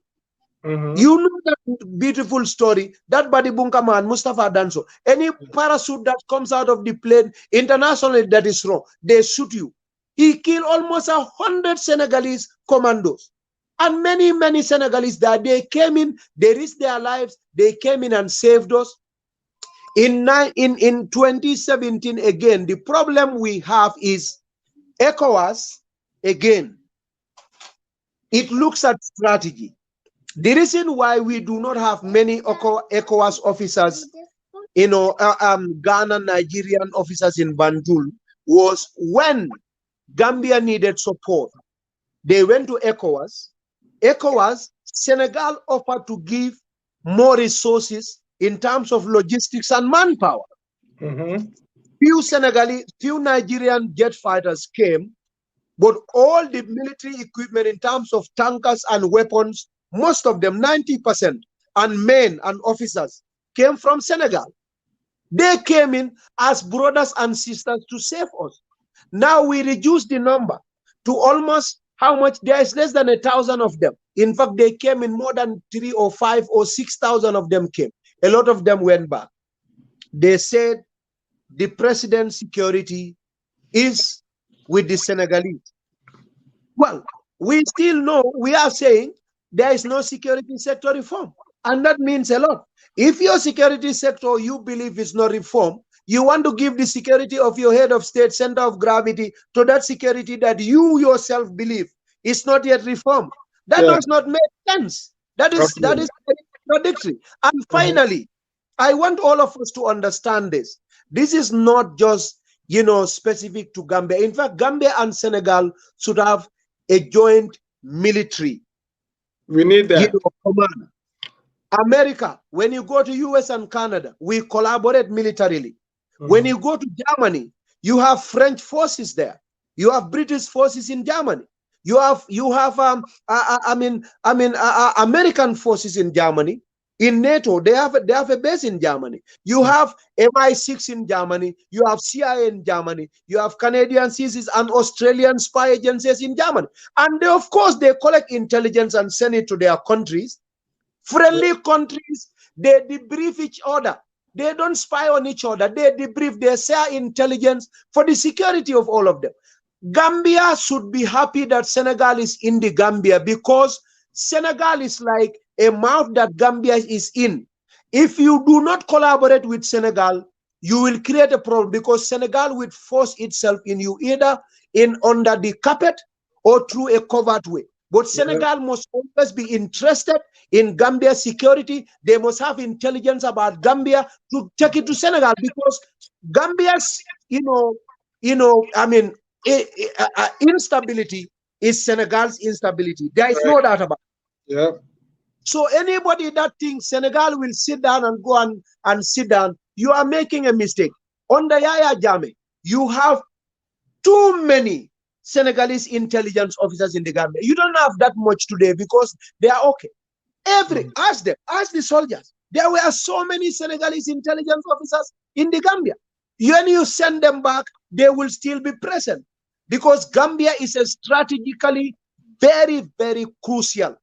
You know that beautiful story, that Badi Bunka man, Mustafa Danso. Any parachute that comes out of the plane internationally that is wrong, they shoot you. He killed almost 100 Senegalese commandos. And many, many Senegalese that they came in, they risked their lives, they came in and saved us. In 2017, again, the problem we have is ECOWAS, again, it looks at strategy. The reason why we do not have many ECOWAS officers, Ghana, Nigerian officers in Banjul, was when Gambia needed support. They went to ECOWAS. Senegal offered to give more resources in terms of logistics and manpower. Few Nigerian jet fighters came, but all the military equipment in terms of tankers and weapons, most of them, 90%, and men and officers came from Senegal. They came in as brothers and sisters to save us. Now we reduce the number to almost how much? There is less than 1,000 of them. In fact, they came in more than 3 or 5 or 6,000 of them came. A lot of them went back. They said the president's security is with the Senegalese. Well, we still know, we are saying there is no security sector reform. And that means a lot. If your security sector you believe is not reformed, you want to give the security of your head of state center of gravity to that security that you yourself believe is not yet reformed. That Yeah, does not make sense. That is absolutely. very contradictory. And Mhm. finally, I want all of us to understand this. This is not just specific to Gambia. In fact, Gambia and Senegal should have a joint military We need that. command. America, when you go to US and Canada, we collaborate militarily. When Mhm. you go to Germany, you have French forces there. You have British forces in Germany. You have American forces in Germany. In NATO, they have a base in Germany. You have MI6 in Germany. You have CIA in Germany. You have Canadian CIS and Australian spy agencies in Germany. And of course, they collect intelligence and send it to their countries. Yeah, Friendly countries, they debrief each other. They don't spy on each other. They debrief, they share intelligence for the security of all of them. Gambia should be happy that Senegal is in the Gambia because Senegal is like a mouth that Gambia is in. If you do not collaborate with Senegal, you will create a problem because Senegal will force itself in you either in under the carpet or through a covert way. But yeah, Senegal must always be interested in Gambia's security. They must have intelligence about Gambia to take it to Senegal because Gambia's, I mean, instability is Senegal's instability. There is right. no doubt about it. Yeah, So anybody that thinks Senegal will sit down and go and sit down, you are making a mistake. Under Yaya Jammeh, you have too many Senegalese intelligence officers in the Gambia. You don't have that much today because they are okay. mhm. Ask them, ask the soldiers. There were so many Senegalese intelligence officers in the Gambia. When you send them back, they will still be present because Gambia is a strategically very, very crucial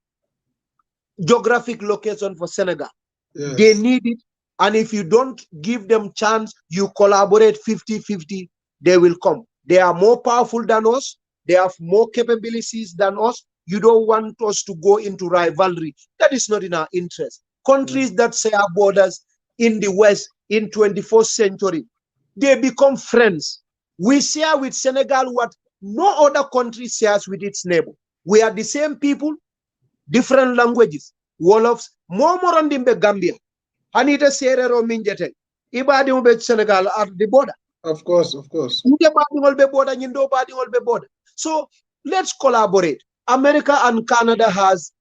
geographic location for Senegal. They Yes. need it. And if you don't give them chance, you collaborate 50-50, they will come. They are more powerful than us. They have more capabilities than us. You don't want us to go into rivalry. That is not in our interest. Mm. Countries that share borders in the West in 21st century, they become friends. We share with Senegal what no other country shares with its neighbor. We are the same people, different languages. Wolofs, Momorandimbe Gambia. Anita Serero Minjete. Ibadi ube Senegal at the border. Of course, of course. Nde badi ngol be border, nyindo badi ngol be border. So let's collaborate. America and Canada has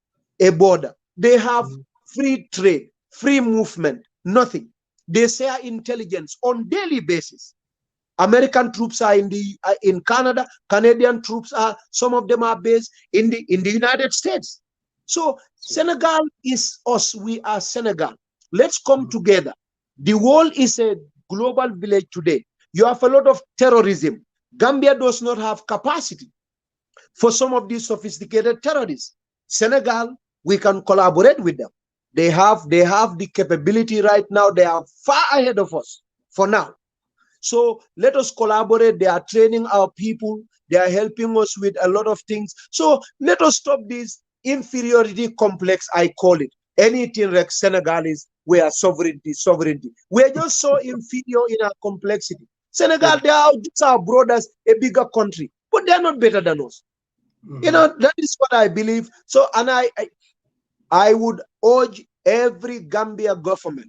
a border. They have Mhm. free trade, free movement, nothing. They share intelligence on daily basis. American troops are in Canada. Canadian troops are, some of them are based in the United States. So So, Senegal is us. We are Senegal. Let's come mhm. together. The world is a global village today. You have a lot of terrorism. Gambia does not have capacity for some of these sophisticated terrorists. Senegal, we can collaborate with them. They have the capability right now. They are far ahead of us for now. So let us collaborate. They are training our people. They are helping us with a lot of things. So let us stop this inferiority complex, I call it. Anything like Senegalese, we are sovereignty, sovereignty. We are just so inferior in our complexity. Yeah. Senegal, they are just our brothers, a bigger country, but they are not better than us. Mhm. That is what I believe. So, and I would urge every government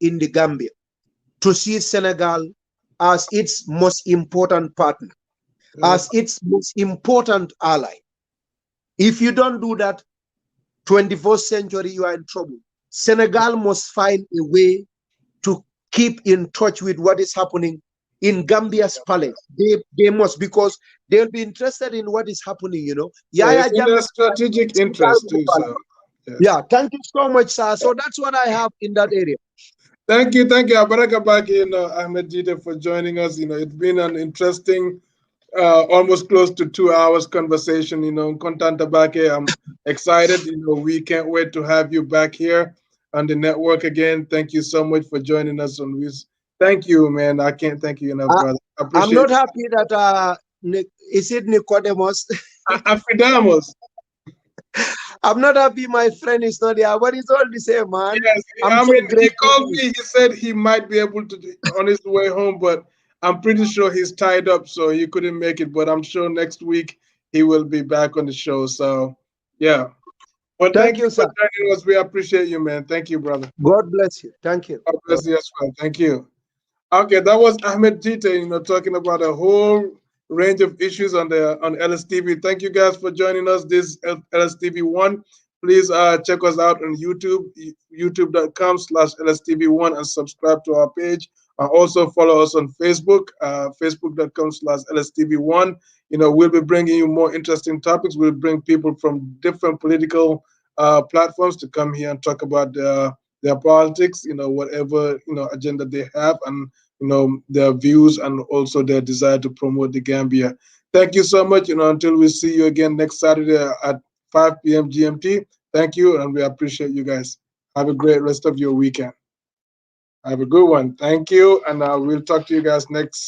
in the Gambia to see Senegal as its most important partner, Yeah. as its most important ally. If you don't do that, 21st century, you are in trouble. Senegal must find a way to keep in touch with what is happening in Gambia's palace. They must, because they'll be interested in what is happening. Yeah, Yaya it's in Jammeh. their strategic interest too, sir. Yes. Yeah, thank you so much, sir. So that's what I have in that area. Thank you, Abaraka Baki, Ahmed Gitteh, for joining us. It's been an interesting, almost close to 2 hours conversation. Kontan Tabake, I'm excited. We can't wait to have you back here on the network again. Thank you so much for joining us on this. Thank you, man. I can't thank you enough, I, brother. I I'm appreciate not it. happy that is it Nicodemus? Afidamos. I'm not happy my friend is not here, but it's all the same, man. Yes, I'm I so mean, he grateful to called you. me. He said he might be able to on his way home, but I'm pretty sure he's tied up, so he couldn't make it. But I'm sure next week he will be back on the show. So, yeah. Well, Thank thank you you, for sir. joining us. We appreciate you, man. Thank you, brother. God bless you. Thank you. God bless you as well. Thank you. Okay, that was Ahmed Gitteh, talking about a whole range of issues on LSTV. Thank you guys for joining us. This LSTV1. Please check us out on YouTube, youtube.com/LSTV1, and subscribe to our page. Also follow us on Facebook, facebook.com/LSTV1. We'll be bringing you more interesting topics. We'll bring people from different political platforms to come here and talk about their politics, whatever agenda they have, and their views, and also their desire to promote the Gambia. Thank you so much. Until we see you again next Saturday at 5 p.m. GMT. Thank you, and we appreciate you guys. Have a great rest of your weekend. Have a good one. Thank you, and we'll talk to you guys next